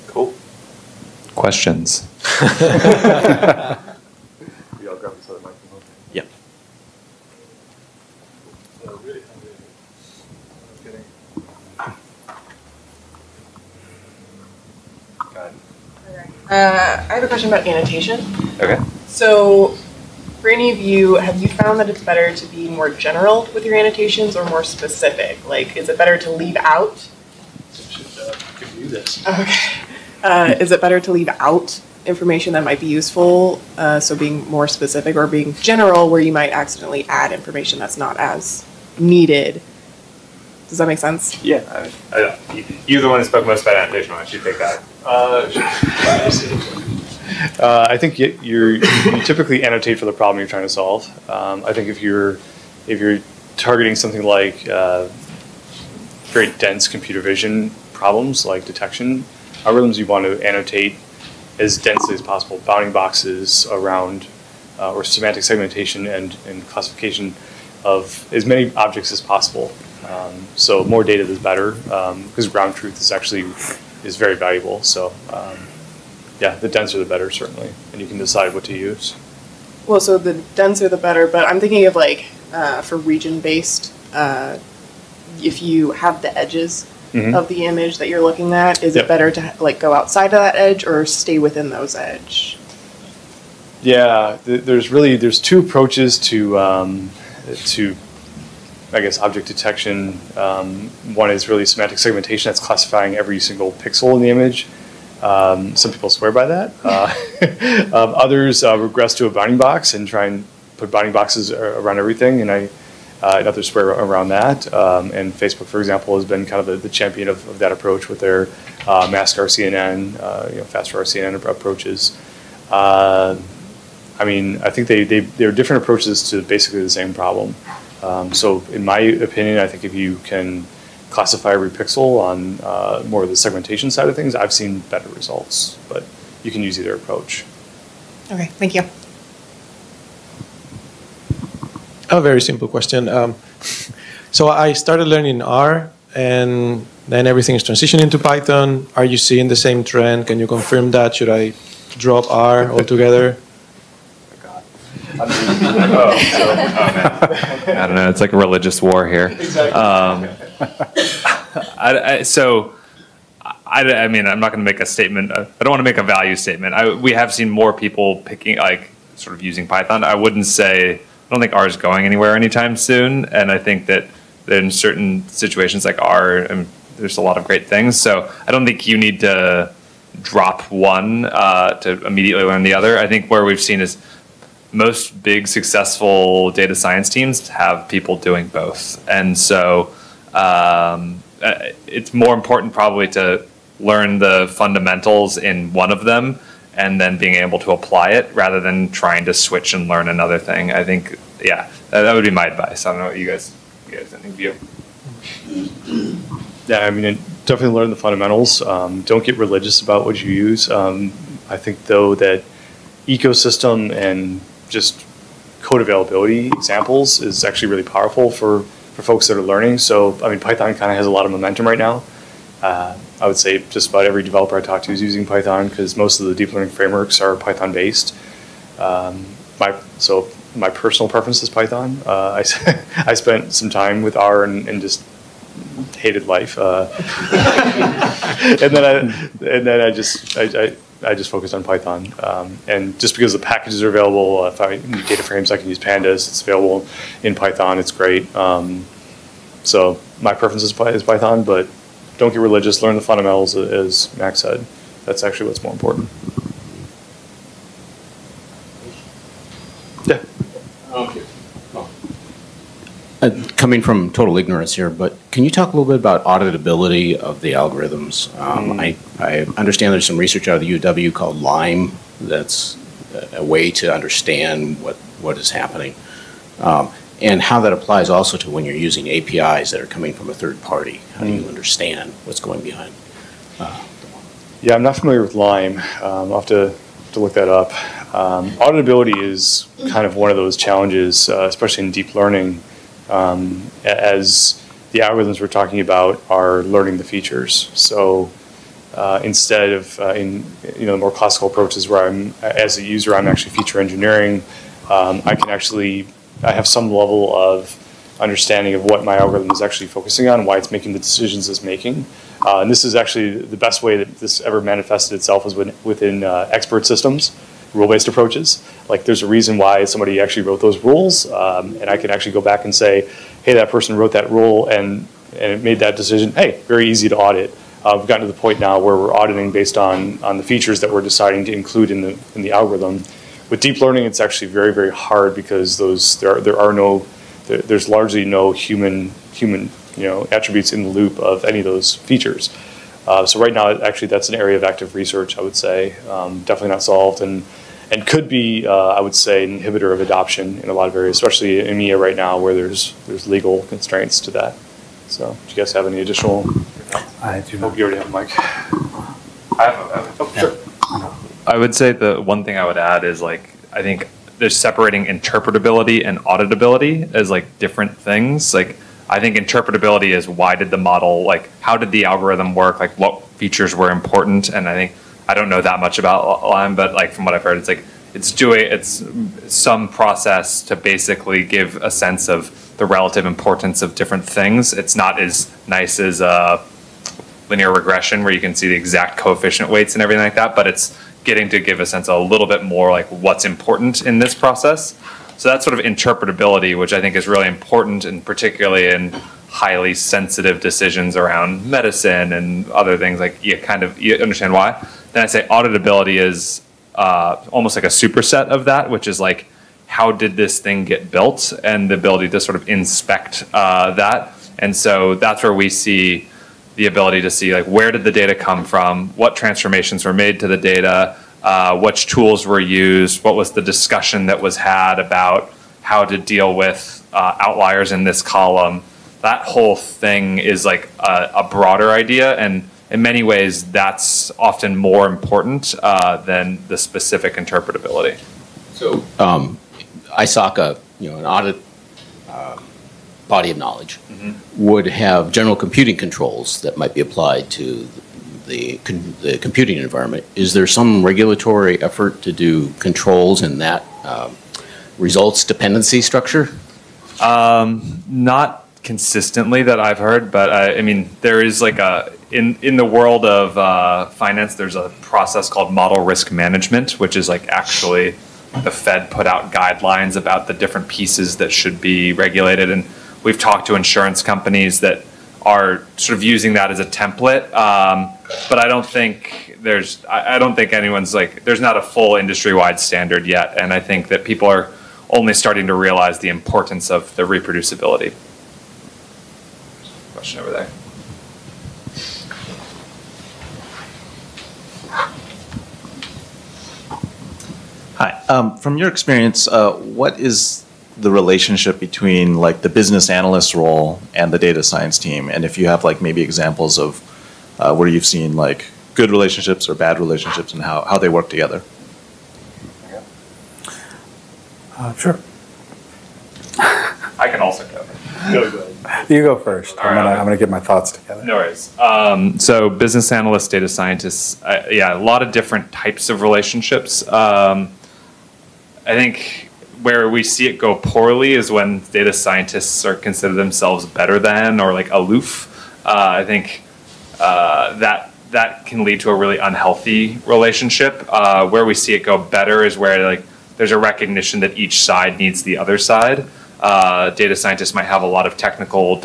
[SPEAKER 2] Cool. Questions?
[SPEAKER 3] We all grab this other microphone.
[SPEAKER 2] Yep.
[SPEAKER 4] I have a question about annotation.
[SPEAKER 2] Okay.
[SPEAKER 4] So, for any of you, have you found that it's better to be more general with your annotations or more specific? Like, is it better to leave out?
[SPEAKER 3] Could do this.
[SPEAKER 4] Okay. Is it better to leave out information that might be useful, so being more specific, or being general where you might accidentally add information that's not as needed? Does that make sense?
[SPEAKER 3] Yeah. You're the one who spoke most about annotation. Why don't you take that?
[SPEAKER 5] I think you typically annotate for the problem you're trying to solve. I think if you're targeting something like very dense computer vision problems like detection algorithms, you want to annotate as densely as possible, bounding boxes around or semantic segmentation and classification of as many objects as possible. So more data is better, because ground truth is very valuable. So yeah, the denser the better, certainly, and you can decide what to use.
[SPEAKER 4] Well, so the denser the better, but I'm thinking of like for region-based, if you have the edges of the image that you're looking at, is it better to like go outside of that edge or stay within those edge?
[SPEAKER 5] Yeah, there's two approaches to I guess object detection. One is really semantic segmentation, that's classifying every single pixel in the image. Some people swear by that. Others regress to a bounding box and try and put bounding boxes around everything, and others swear around that. And Facebook, for example, has been kind of the champion of that approach with their mask RCNN, faster RCNN approaches. I mean, I think they're different approaches to basically the same problem. So in my opinion, I think if you can classify every pixel on more of the segmentation side of things, I've seen better results, but you can use either approach.
[SPEAKER 4] Okay, thank you.
[SPEAKER 6] A very simple question. So I started learning R, and then everything is transitioning to Python. Are you seeing the same trend? Can you confirm that? Should I drop R altogether?
[SPEAKER 2] I don't know. It's like a religious war here. Exactly. I mean, I'm not going to make a statement. I don't want to make a value statement. We have seen more people picking, sort of using Python. I wouldn't say, I don't think R is going anywhere anytime soon. And I think that in certain situations like R, there's a lot of great things. So I don't think you need to drop one to immediately learn the other. I think where we've seen is most big successful data science teams have people doing both. And so it's more important probably to learn the fundamentals in one of them and then being able to apply it rather than trying to switch and learn another thing. I think, yeah, that would be my advice. I don't know what you guys think view.
[SPEAKER 5] Yeah, I mean, definitely learn the fundamentals. Don't get religious about what you use. I think, though, that ecosystem and just code availability examples is actually really powerful for folks that are learning. So, I mean, Python kind of has a lot of momentum right now. I would say just about every developer I talk to is using Python because most of the deep learning frameworks are Python-based. So my personal preference is Python. I spent some time with R and just hated life. And then I just focused on Python. And just because the packages are available, if I need data frames, I can use Pandas. It's available in Python. It's great. So my preference is Python, but don't get religious. Learn the fundamentals, as Max said. That's actually what's more important. Yeah.
[SPEAKER 7] Coming from total ignorance here, but can you talk a little bit about auditability of the algorithms? I understand there's some research out of the UW called LIME that's a way to understand what is happening. And how that applies also to when you're using APIs that are coming from a third party. How do you understand what's going behind?
[SPEAKER 5] Yeah, I'm not familiar with LIME. I'll have to look that up. Auditability is kind of one of those challenges, especially in deep learning, as the algorithms we're talking about are learning the features. So instead of in the more classical approaches where as a user, I'm actually feature engineering, I have some level of understanding of what my algorithm is actually focusing on, why it's making the decisions it's making. And this is actually the best way that this ever manifested itself was within expert systems, rule-based approaches. Like there's a reason why somebody actually wrote those rules, and I can actually go back and say, hey, that person wrote that rule and it made that decision. Hey, very easy to audit. We've gotten to the point now where we're auditing based on the features that we're deciding to include in the algorithm. With deep learning, it's actually very, very hard because there's largely no human attributes in the loop of any of those features. So right now, actually, that's an area of active research, I would say. Definitely not solved, and could be, I would say, an inhibitor of adoption in a lot of areas, especially in EMEA right now, where there's legal constraints to that. So, do you guys have any additional?
[SPEAKER 1] I do not.
[SPEAKER 5] Hope you already have a mic.
[SPEAKER 2] Sure. I would say the one thing I would add is I think there's separating interpretability and auditability as different things. I think interpretability is why did the model, how did the algorithm work, what features were important, and I don't know that much about Lime, but from what I've heard, it's some process to basically give a sense of the relative importance of different things. It's not as nice as linear regression where you can see the exact coefficient weights and everything like that, but it's getting to give a sense of a little bit more what's important in this process. So that's sort of interpretability, which I think is really important, and particularly in highly sensitive decisions around medicine and other things. You understand why. Then I say auditability is almost like a superset of that, which is how did this thing get built, and the ability to sort of inspect that. And so that's where we see the ability to see where did the data come from, what transformations were made to the data, which tools were used, what was the discussion that was had about how to deal with outliers in this column. That whole thing is like a broader idea, and in many ways, that's often more important than the specific interpretability.
[SPEAKER 7] So, ISACA, an audit body of knowledge, would have general computing controls that might be applied to the computing environment. Is there some regulatory effort to do controls in that results dependency structure?
[SPEAKER 2] Not consistently that I've heard, but I mean, there is like in the world of finance, there's a process called model risk management, which is like actually the Fed put out guidelines about the different pieces that should be regulated. And we've talked to insurance companies that are sort of using that as a template. But I don't think I don't think anyone's like, there's not a full industry-wide standard yet. And I think that people are only starting to realize the importance of the reproducibility. Question over there.
[SPEAKER 8] Hi. From your experience, what is the relationship between like the business analyst role and the data science team? And if you have like maybe examples of where you've seen like good relationships or bad relationships and how they work together.
[SPEAKER 1] Sure.
[SPEAKER 2] I can also go.
[SPEAKER 1] You go first.
[SPEAKER 2] All right,
[SPEAKER 1] I'm gonna get my thoughts together.
[SPEAKER 2] No worries. So business analysts, data scientists, yeah, a lot of different types of relationships. I think where we see it go poorly is when data scientists are consider themselves better than or like aloof. I think that can lead to a really unhealthy relationship. Where we see it go better is where like there's a recognition that each side needs the other side. Data scientists might have a lot of technical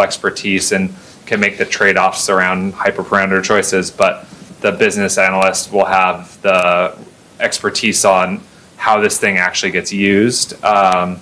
[SPEAKER 2] expertise and can make the trade-offs around hyperparameter choices, but the business analyst will have the expertise on how this thing actually gets used. One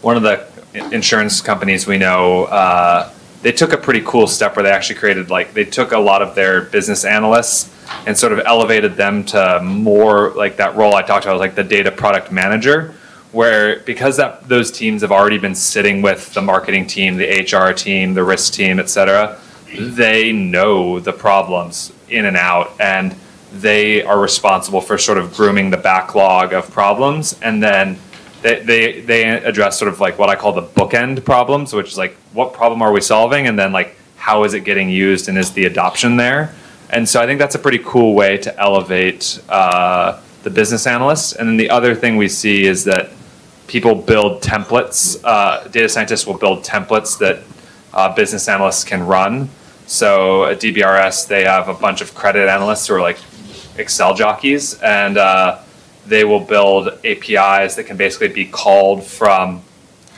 [SPEAKER 2] of the insurance companies we know, they took a pretty cool step where they actually created, like, they took a lot of their business analysts and sort of elevated them to more like that role I talked about, like the data product manager, where because those teams have already been sitting with the marketing team, the HR team, the risk team, et cetera, they know the problems in and out, and they are responsible for sort of grooming the backlog of problems, and then they address sort of like what I call the bookend problems, which is like, what problem are we solving, and then like, how is it getting used, and is the adoption there? And so I think that's a pretty cool way to elevate the business analysts. And then the other thing we see is that people build templates. Data scientists will build templates that business analysts can run. So at DBRS, they have a bunch of credit analysts who are like Excel jockeys, and they will build APIs that can basically be called from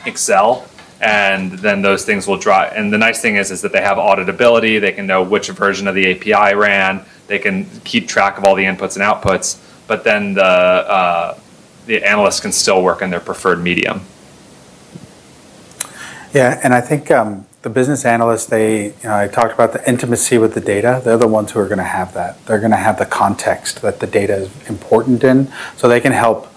[SPEAKER 2] Excel, and then those things will drive. And the nice thing is that they have auditability. They can know which version of the API ran. They can keep track of all the inputs and outputs, but then the analysts can still work in their preferred medium.
[SPEAKER 1] Yeah, and I think the business analysts, I talked about the intimacy with the data. They're the ones who are going to have that. They're going to have the context that the data is important in, so they can help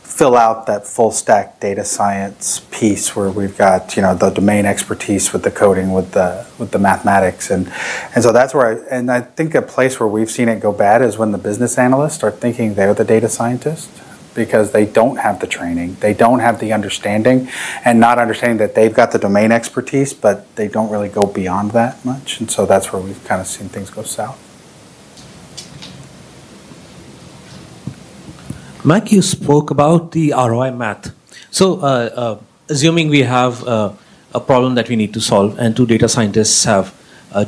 [SPEAKER 1] fill out that full stack data science piece where we've got the domain expertise with the coding, with the mathematics, and so that's where I think a place where we've seen it go bad is when the business analysts are thinking they're the data scientist, because they don't have the training, they don't have the understanding, and not understanding that they've got the domain expertise, but they don't really go beyond that much. And so that's where we've kind of seen things go south.
[SPEAKER 9] Mike, you spoke about the ROI math. So assuming we have a problem that we need to solve, and two data scientists have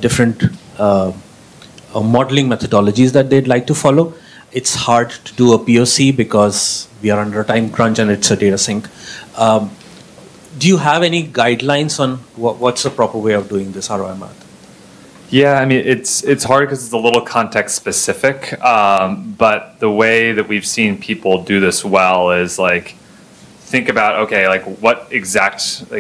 [SPEAKER 9] different modeling methodologies that they'd like to follow, it's hard to do a POC because we are under a time crunch and it's a data sync. Do you have any guidelines on what's the proper way of doing this ROI math?
[SPEAKER 2] Yeah, I mean, it's hard because it's a little context specific, but the way that we've seen people do this well is like, think about, okay, like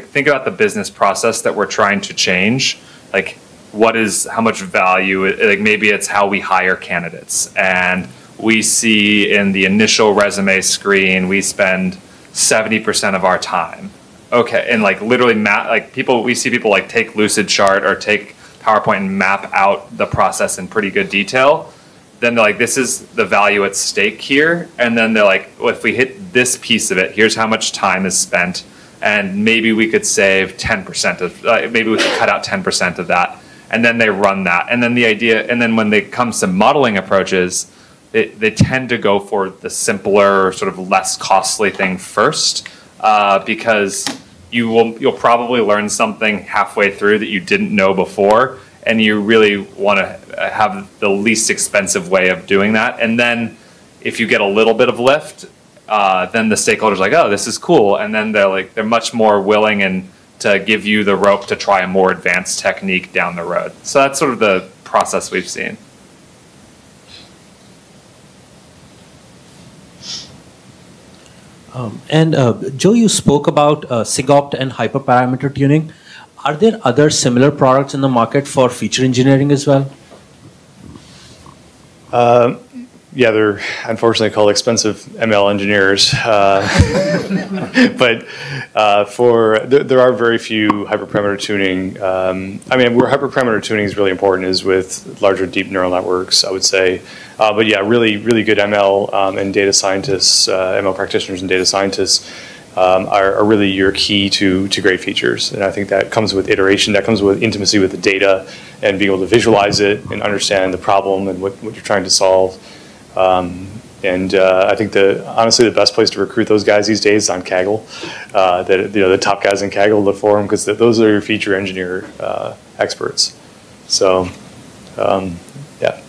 [SPEAKER 2] think about the business process that we're trying to change. Like, how much value, like maybe it's how we hire candidates. And we see in the initial resume screen, we spend 70% of our time. Okay, and like literally map, like we see people like take Lucid Chart or take PowerPoint and map out the process in pretty good detail. Then they're like, this is the value at stake here. And then they're like, well, if we hit this piece of it, here's how much time is spent. And maybe we could save 10% of, maybe we could cut out 10% of that. And then they run that. And then the idea, and then when it comes to modeling approaches, they tend to go for the simpler, sort of less costly thing first, because you'll probably learn something halfway through that you didn't know before, and you really want to have the least expensive way of doing that. And then if you get a little bit of lift, then the stakeholders are like, oh, this is cool. And then they're much more willing and to give you the rope to try a more advanced technique down the road. So that's sort of the process we've seen.
[SPEAKER 9] Joe, you spoke about SIGOPT and hyperparameter tuning. Are there other similar products in the market for feature engineering as well?
[SPEAKER 5] Yeah, they're unfortunately called expensive ML engineers. But there are very few hyperparameter tuning. I mean, where hyperparameter tuning is really important is with larger deep neural networks, I would say. But yeah, really, really good ML and data scientists, ML practitioners and data scientists are really your key to great features. And I think that comes with iteration, that comes with intimacy with the data and being able to visualize it and understand the problem and what you're trying to solve. I think honestly the best place to recruit those guys these days is on Kaggle. The top guys in Kaggle look for them because those are your feature engineer experts. So yeah.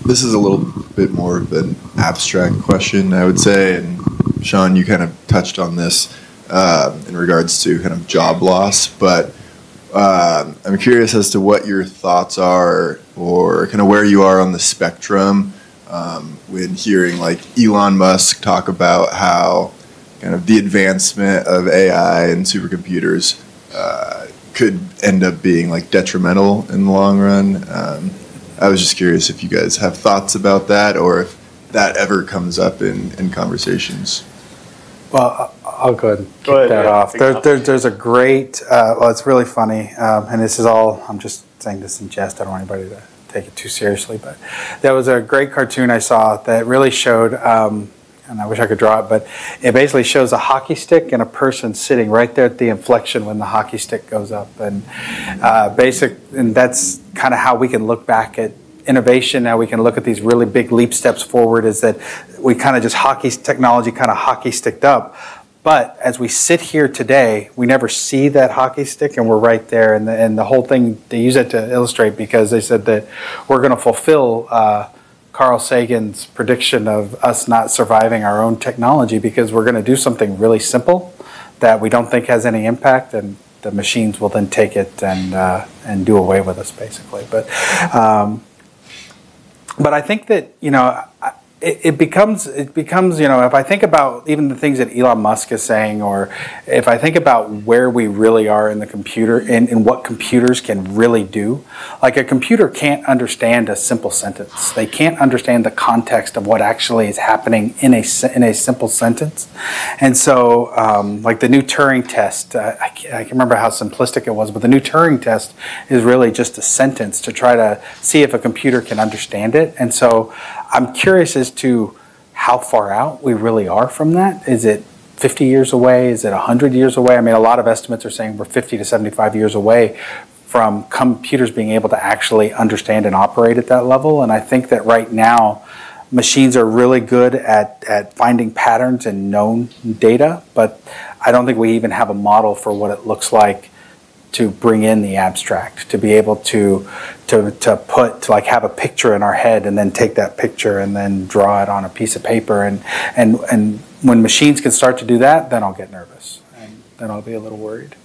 [SPEAKER 10] This is a little bit more of an abstract question, I would say, and Sean, you kind of touched on this in regards to kind of job loss, but I'm curious as to what your thoughts are or kind of where you are on the spectrum when hearing like Elon Musk talk about how kind of the advancement of AI and supercomputers could end up being like detrimental in the long run. I was just curious if you guys have thoughts about that or if that ever comes up in conversations.
[SPEAKER 1] Well, I'll go ahead and kick that off. There's a great, well, it's really funny, and this is all, I'm just saying this in jest, I don't want anybody to take it too seriously, but there was a great cartoon I saw that really showed, and I wish I could draw it, but it basically shows a hockey stick and a person sitting right there at the inflection when the hockey stick goes up. And and that's kind of how we can look back at innovation. Now we can look at these really big leap steps forward, is that we kind of just technology kind of hockey sticked up. But as we sit here today, we never see that hockey stick, and we're right there. And the whole thing, they use it to illustrate, because they said that we're going to fulfill Carl Sagan's prediction of us not surviving our own technology, because we're going to do something really simple that we don't think has any impact, and the machines will then take it and do away with us, basically. But I think that, it becomes, if I think about even the things that Elon Musk is saying, or if I think about where we really are in the computer and what computers can really do, like a computer can't understand a simple sentence. They can't understand the context of what actually is happening in a simple sentence. And so, like the new Turing test, I can't remember how simplistic it was, but the new Turing test is really just a sentence to try to see if a computer can understand it. And so I'm curious as to how far out we really are from that. Is it 50 years away? Is it 100 years away? I mean, a lot of estimates are saying we're 50 to 75 years away from computers being able to actually understand and operate at that level. And I think that right now, machines are really good at finding patterns and known data, but I don't think we even have a model for what it looks like to bring in the abstract, to be able to like have a picture in our head and then take that picture and then draw it on a piece of paper. And when machines can start to do that, then I'll get nervous, and then I'll be a little worried.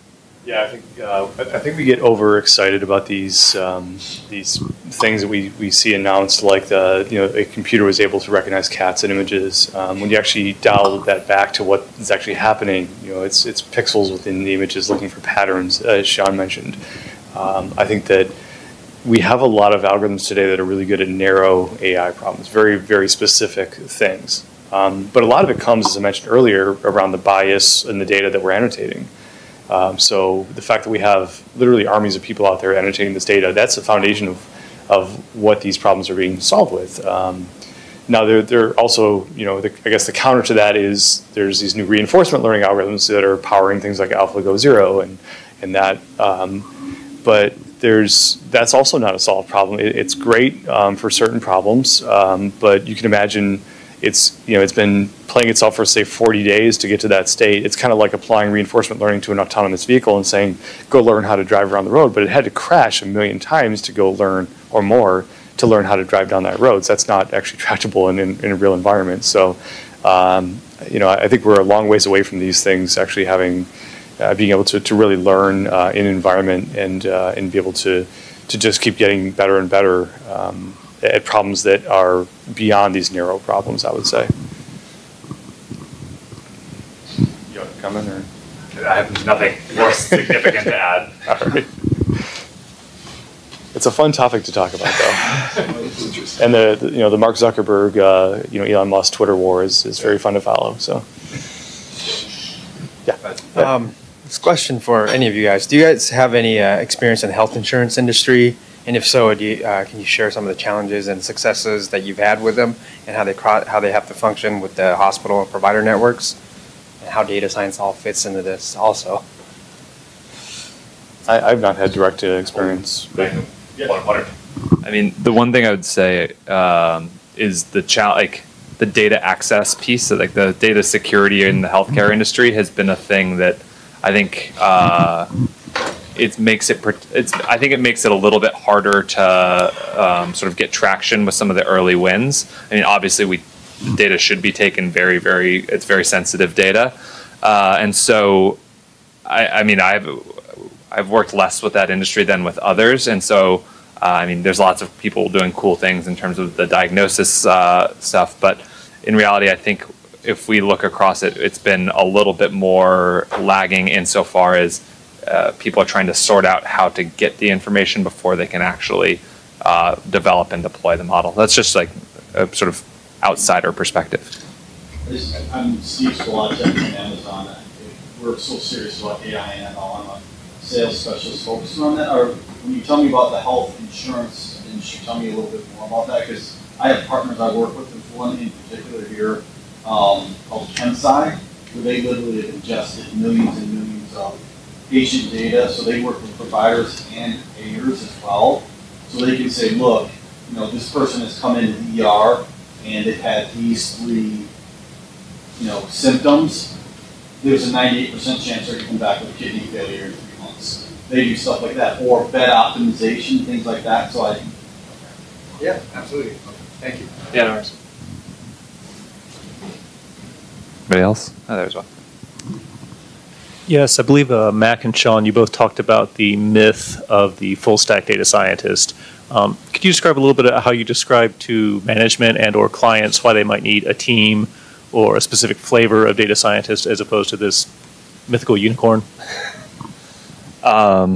[SPEAKER 5] Yeah, I think we get overexcited about these things that we see announced, like a computer was able to recognize cats in images. When you actually dial that back to what is actually happening, it's pixels within the images looking for patterns, as Sean mentioned. I think that we have a lot of algorithms today that are really good at narrow AI problems, very, very specific things. But a lot of it comes, as I mentioned earlier, around the bias in the data that we're annotating. So the fact that we have literally armies of people out there annotating this data, that's the foundation of what these problems are being solved with. Now, they're also, I guess the counter to that is there's these new reinforcement learning algorithms that are powering things like AlphaGo Zero and that, but that's also not a solved problem. It's great for certain problems, but you can imagine it's been playing itself for, say, 40 days to get to that state. It's kind of like applying reinforcement learning to an autonomous vehicle and saying, go learn how to drive around the road. But it had to crash 1 million times to go learn, or more, to learn how to drive down that road. So that's not actually tractable in a real environment. So, I think we're a long ways away from these things actually having, being able to really learn in an environment and be able to just keep getting better and better at problems that are beyond these narrow problems, I would say. You want to comment, or?
[SPEAKER 2] I have nothing more significant to add.
[SPEAKER 5] All right. It's a fun topic to talk about, though. And the Mark Zuckerberg, Elon Musk Twitter war is very fun to follow. So, yeah.
[SPEAKER 11] This question for any of you guys: do you guys have any experience in the health insurance industry? And if so, can you share some of the challenges and successes that you've had with them, and how they have to function with the hospital and provider networks, and how data science all fits into this also?
[SPEAKER 5] I've not had direct experience.
[SPEAKER 2] I mean, the one thing I would say is the data access piece. So like the data security in the healthcare industry has been a thing that I think it makes it a little bit harder to sort of get traction with some of the early wins. I mean, obviously the data should be taken it's very sensitive data, and so I've worked less with that industry than with others, and so there's lots of people doing cool things in terms of the diagnosis stuff, but in reality, I think if we look across it, it's been a little bit more lagging insofar as people are trying to sort out how to get the information before they can actually develop and deploy the model. That's just like a sort of outsider perspective.
[SPEAKER 12] I'm Steve Spalacek from Amazon. We're so serious about AI and ML. I'm a sales specialist focused on that. Or when you tell me about the health insurance industry, tell me a little bit more about that, because I have partners I work with. There's one in particular here called Kensai, where they literally have ingested millions and millions of patient data. So they work with providers and payers as well. So they can say, look, this person has come into the ER and they've had these 3, symptoms. There's a 98% chance they're going to come back with kidney failure in 3 months. They do stuff like that, or bed optimization, things like that. So
[SPEAKER 1] yeah, absolutely. Thank you.
[SPEAKER 2] Yeah, no worries. Anybody else? Oh, there's one.
[SPEAKER 13] Yes, I believe Mac and Sean, you both talked about the myth of the full stack data scientist. Could you describe a little bit of how you describe to management and or clients why they might need a team or a specific flavor of data scientist as opposed to this mythical unicorn?
[SPEAKER 2] I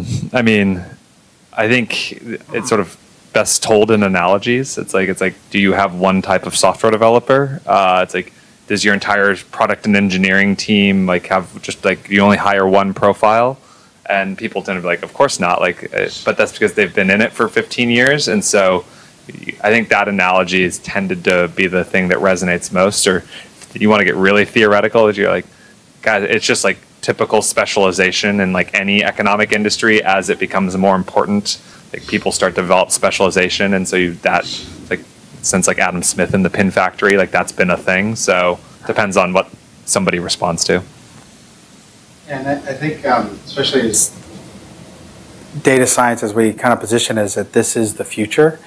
[SPEAKER 2] think it's sort of best told in analogies. It's like, do you have one type of software developer? It's like, does your entire product and engineering team have just you only hire one profile? And people tend to be like, of course not. But that's because they've been in it for 15 years. And so I think that analogy is tended to be the thing that resonates most. Or you want to get really theoretical, you're like, guys, it's just like typical specialization in any economic industry. As it becomes more important, people start to develop specialization. And so since Adam Smith in the Pin Factory, that's been a thing. So depends on what somebody responds to.
[SPEAKER 1] And I think, especially as data science, as we kind of position as that this is the future.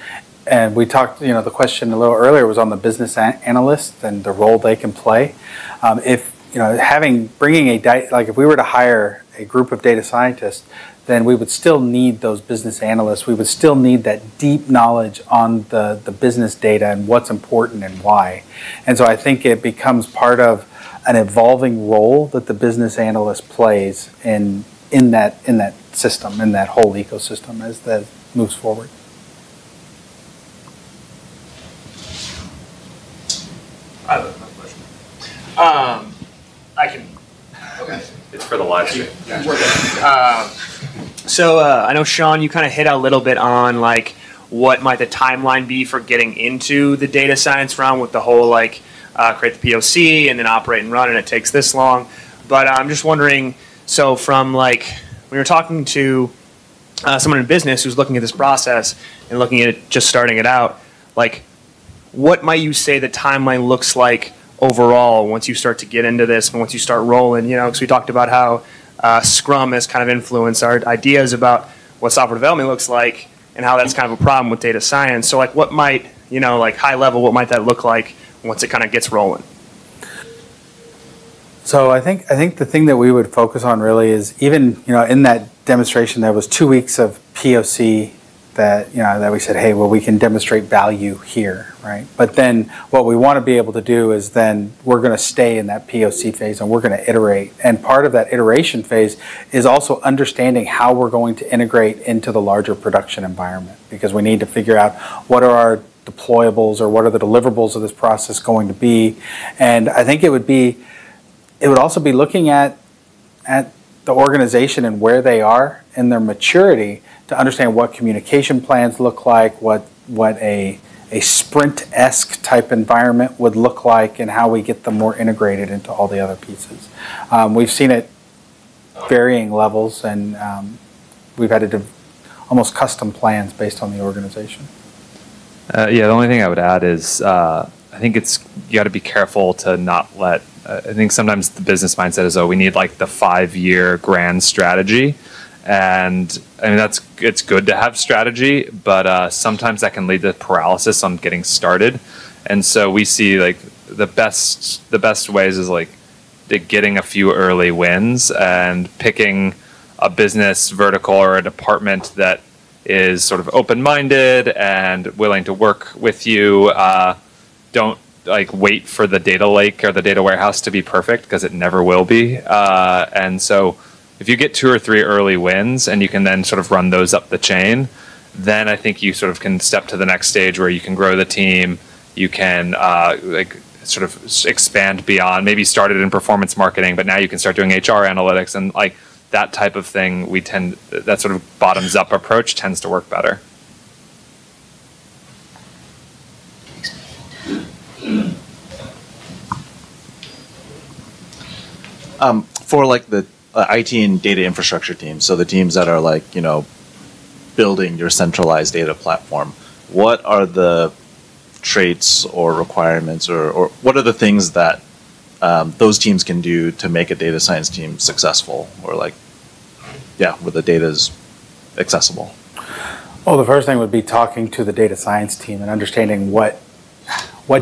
[SPEAKER 1] And we talked, the question a little earlier was on the business analyst and the role they can play. If, bringing if we were to hire a group of data scientists, then we would still need those business analysts. We would still need that deep knowledge on the business data and what's important and why. And so I think it becomes part of an evolving role that the business analyst plays in that system, in that whole ecosystem as that moves forward.
[SPEAKER 3] I have another question. I can. Okay.
[SPEAKER 2] It's for the live stream.
[SPEAKER 14] So I know, Sean, you kind of hit a little bit on like what might the timeline be for getting into the data science realm with the whole like create the POC and then operate and run, and it takes this long. But I'm just wondering, so from like when you're talking to someone in business who's looking at this process and looking at it just starting it out, like what might you say the timeline looks like overall once you start to get into this and once you start rolling? You know, because we talked about how Scrum has kind of influenced our ideas about what software development looks like and how that's kind of a problem with data science. So like what might, you know, like high level, what might that look like once it kind of gets rolling?
[SPEAKER 1] So I think the thing that we would focus on really is even, you know, in that demonstration there was 2 weeks of POC that, you know, that we said, hey, well, we can demonstrate value here, right? But then what we want to be able to do is then we're going to stay in that POC phase and we're going to iterate. And part of that iteration phase is also understanding how we're going to integrate into the larger production environment, because we need to figure out what are our deployables or what are the deliverables of this process going to be. And I think it would also be looking at the organization and where they are in their maturity to understand what communication plans look like, what a sprint-esque type environment would look like, and how we get them more integrated into all the other pieces. We've seen it varying levels, and we've had to do almost custom plans based on the organization.
[SPEAKER 2] Yeah, the only thing I would add is I think you got to be careful to not let. I think sometimes the business mindset is, oh, we need like the 5-year grand strategy. And I mean, it's good to have strategy, but sometimes that can lead to paralysis on getting started. And so we see like the best ways is like getting a few early wins and picking a business vertical or a department that is sort of open-minded and willing to work with you. Don't like wait for the data lake or the data warehouse to be perfect, because it never will be. And so if you get 2 or 3 early wins and you can then sort of run those up the chain, then I think you sort of can step to the next stage where you can grow the team. You can like sort of expand beyond, maybe started in performance marketing, but now you can start doing HR analytics, and like that type of thing. That sort of bottoms up approach tends to work better.
[SPEAKER 8] For like the IT and data infrastructure teams, so the teams that are like, you know, building your centralized data platform, what are the traits or requirements or what are the things that those teams can do to make a data science team successful, or like, yeah, where the data is accessible?
[SPEAKER 1] Well, the first thing would be talking to the data science team and understanding what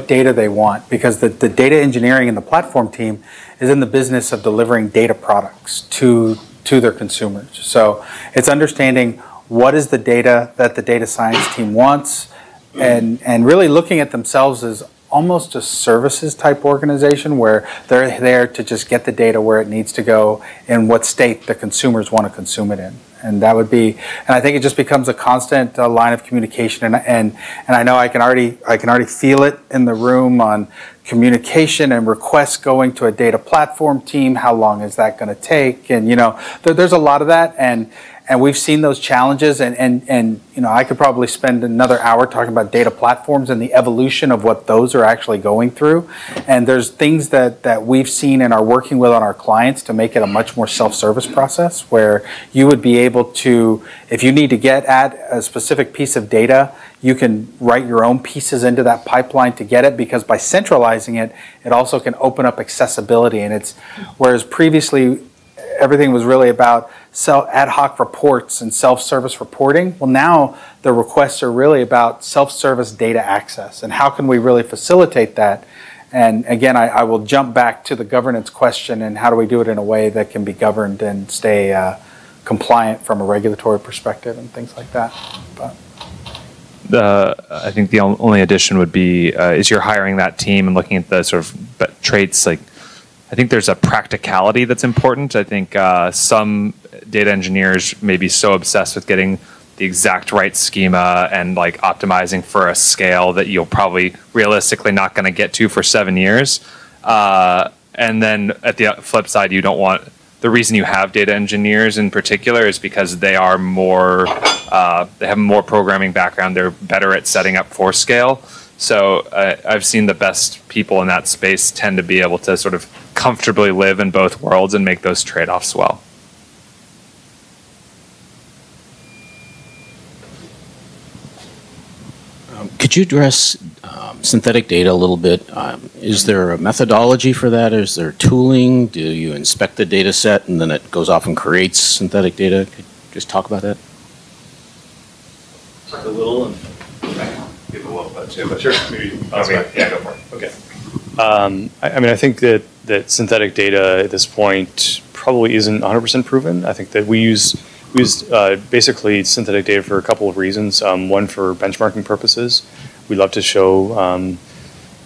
[SPEAKER 1] data they want, because the data engineering and the platform team is in the business of delivering data products to their consumers. So it's understanding what is the data that the data science team wants, and really looking at themselves as almost a services type organization where they're there to just get the data where it needs to go in what state the consumers want to consume it in. And that would be, and I think it just becomes a constant line of communication. And I know I can already feel it in the room on communication and requests going to a data platform team. How long is that going to take? And you know, there's a lot of that, and we've seen those challenges. And you know, I could probably spend another hour talking about data platforms and the evolution of what those are actually going through. And there's things that we've seen and are working with on our clients to make it a much more self-service process, where you would be able to, if you need to get at a specific piece of data, you can write your own pieces into that pipeline to get it, because by centralizing it, it also can open up accessibility. And it's, whereas previously everything was really about ad hoc reports and self-service reporting, well, now the requests are really about self-service data access, and how can we really facilitate that And again, I will jump back to the governance question and how do we do it in a way that can be governed and stay compliant from a regulatory perspective and things like that. But.
[SPEAKER 2] I think the only addition would be is you're hiring that team and looking at the sort of traits. Like, I think there's a practicality that's important. I think some data engineers may be so obsessed with getting the exact right schema and like optimizing for a scale that you'll probably realistically not going to get to for 7 years. And then at the flip side, you don't want, the reason you have data engineers in particular is because they are more, they have more programming background. They're better at setting up for scale. So I've seen the best people in that space tend to be able to sort of comfortably live in both worlds and make those trade-offs well.
[SPEAKER 7] Could you address synthetic data a little bit? Is there a methodology for that? Is there tooling? Do you inspect the data set and then it goes off and creates synthetic data? Could you just talk about that?
[SPEAKER 5] Talk a little and
[SPEAKER 2] give a little bit too, but
[SPEAKER 5] sure. Maybe
[SPEAKER 2] yeah, go for it.
[SPEAKER 5] Okay. I mean, I think that synthetic data at this point probably isn't 100% proven. I think that we use basically synthetic data for a couple of reasons. One, for benchmarking purposes. We love to show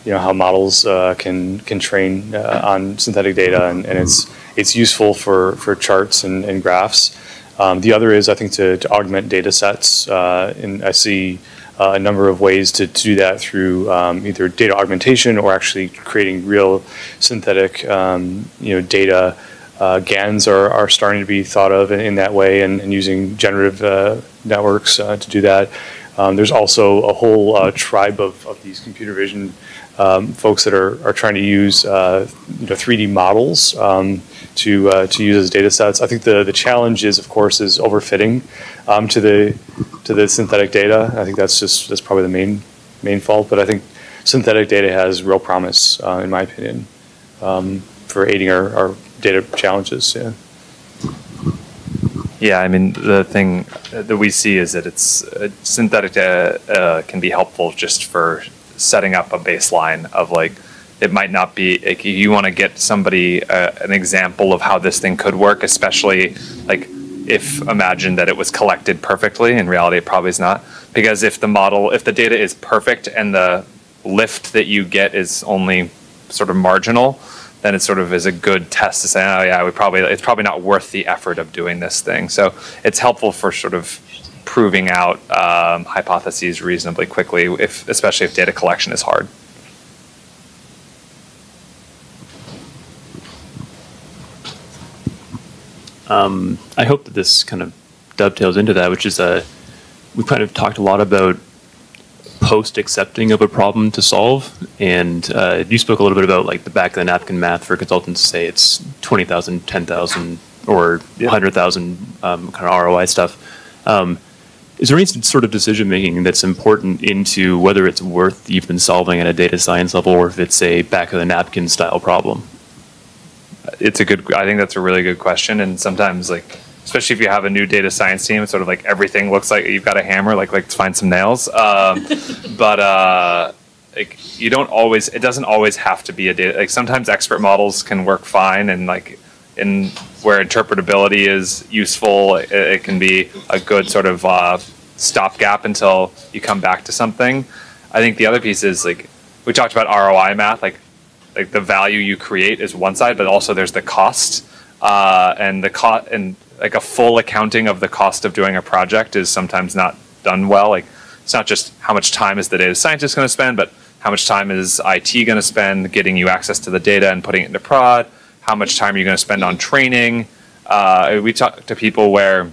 [SPEAKER 5] how models can train on synthetic data, and it's useful for charts and graphs. The other is, I think, to augment data sets, and I see a number of ways to do that through either data augmentation or actually creating real synthetic data. GANs are starting to be thought of in that way, and using generative networks to do that. There's also a whole tribe of these computer vision folks that are trying to use 3D models to use as data sets. I think the challenge is, of course, is overfitting to the synthetic data. I think that's probably the main fault. But I think synthetic data has real promise, in my opinion, for aiding our data challenges. Yeah.
[SPEAKER 2] Yeah, I mean, the thing that we see is that it's synthetic data can be helpful just for setting up a baseline of like, it might not be, like, you want to get somebody an example of how this thing could work, especially like if imagine that it was collected perfectly. In reality, it probably is not, because if the data is perfect and the lift that you get is only sort of marginal, then it sort of is a good test to say, oh yeah, it's probably not worth the effort of doing this thing. So it's helpful for sort of proving out hypotheses reasonably quickly, especially if data collection is hard.
[SPEAKER 15] I hope that this kind of dovetails into that, which is we've kind of talked a lot about post-accepting of a problem to solve, and you spoke a little bit about like the back of the napkin math for consultants to say it's 20,000, 10,000, or 100,000 kind of ROI stuff. Is there any sort of decision making that's important into whether it's worth even solving at a data science level, or if it's a back of the napkin style problem?
[SPEAKER 2] I think that's a really good question, and sometimes like, especially if you have a new data science team, it's sort of like everything looks like you've got a hammer, like let's find some nails. But like it doesn't always have to be a data. Like sometimes expert models can work fine, and like where interpretability is useful, it can be a good sort of stopgap until you come back to something. I think the other piece is like we talked about ROI math, like the value you create is one side, but also there's the cost, and like a full accounting of the cost of doing a project is sometimes not done well. Like it's not just how much time is the data scientist going to spend, but how much time is IT going to spend getting you access to the data and putting it into prod? How much time are you going to spend on training? We talk to people where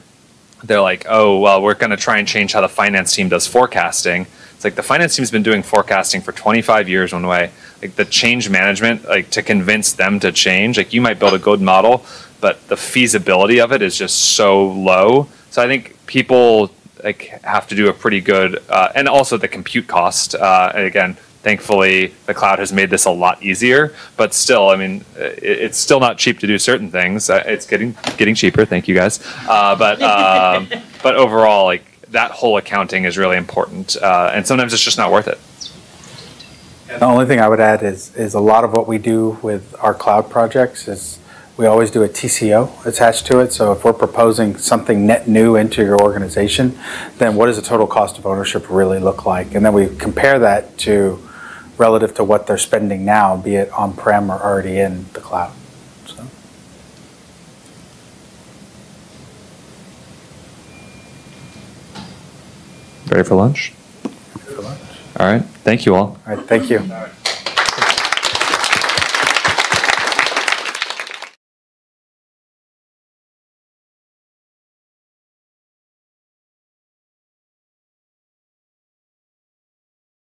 [SPEAKER 2] they're like, oh, well, we're going to try and change how the finance team does forecasting. It's like the finance team's been doing forecasting for 25 years one way. Like the change management, like to convince them to change, like you might build a good model, but the feasibility of it is just so low. So I think people like have to do a pretty good, and also the compute cost. And again, thankfully, the cloud has made this a lot easier. But still, I mean, it's still not cheap to do certain things. It's getting cheaper. Thank you guys. But overall, like that whole accounting is really important, and sometimes it's just not worth it.
[SPEAKER 1] The only thing I would add is a lot of what we do with our cloud projects is we always do a TCO attached to it. So if we're proposing something net new into your organization, then what does the total cost of ownership really look like? And then we compare that to relative to what they're spending now, be it on-prem or already in the cloud. So.
[SPEAKER 2] Ready for lunch?
[SPEAKER 1] Ready for lunch.
[SPEAKER 2] All right. Thank you all.
[SPEAKER 1] All right. Thank you.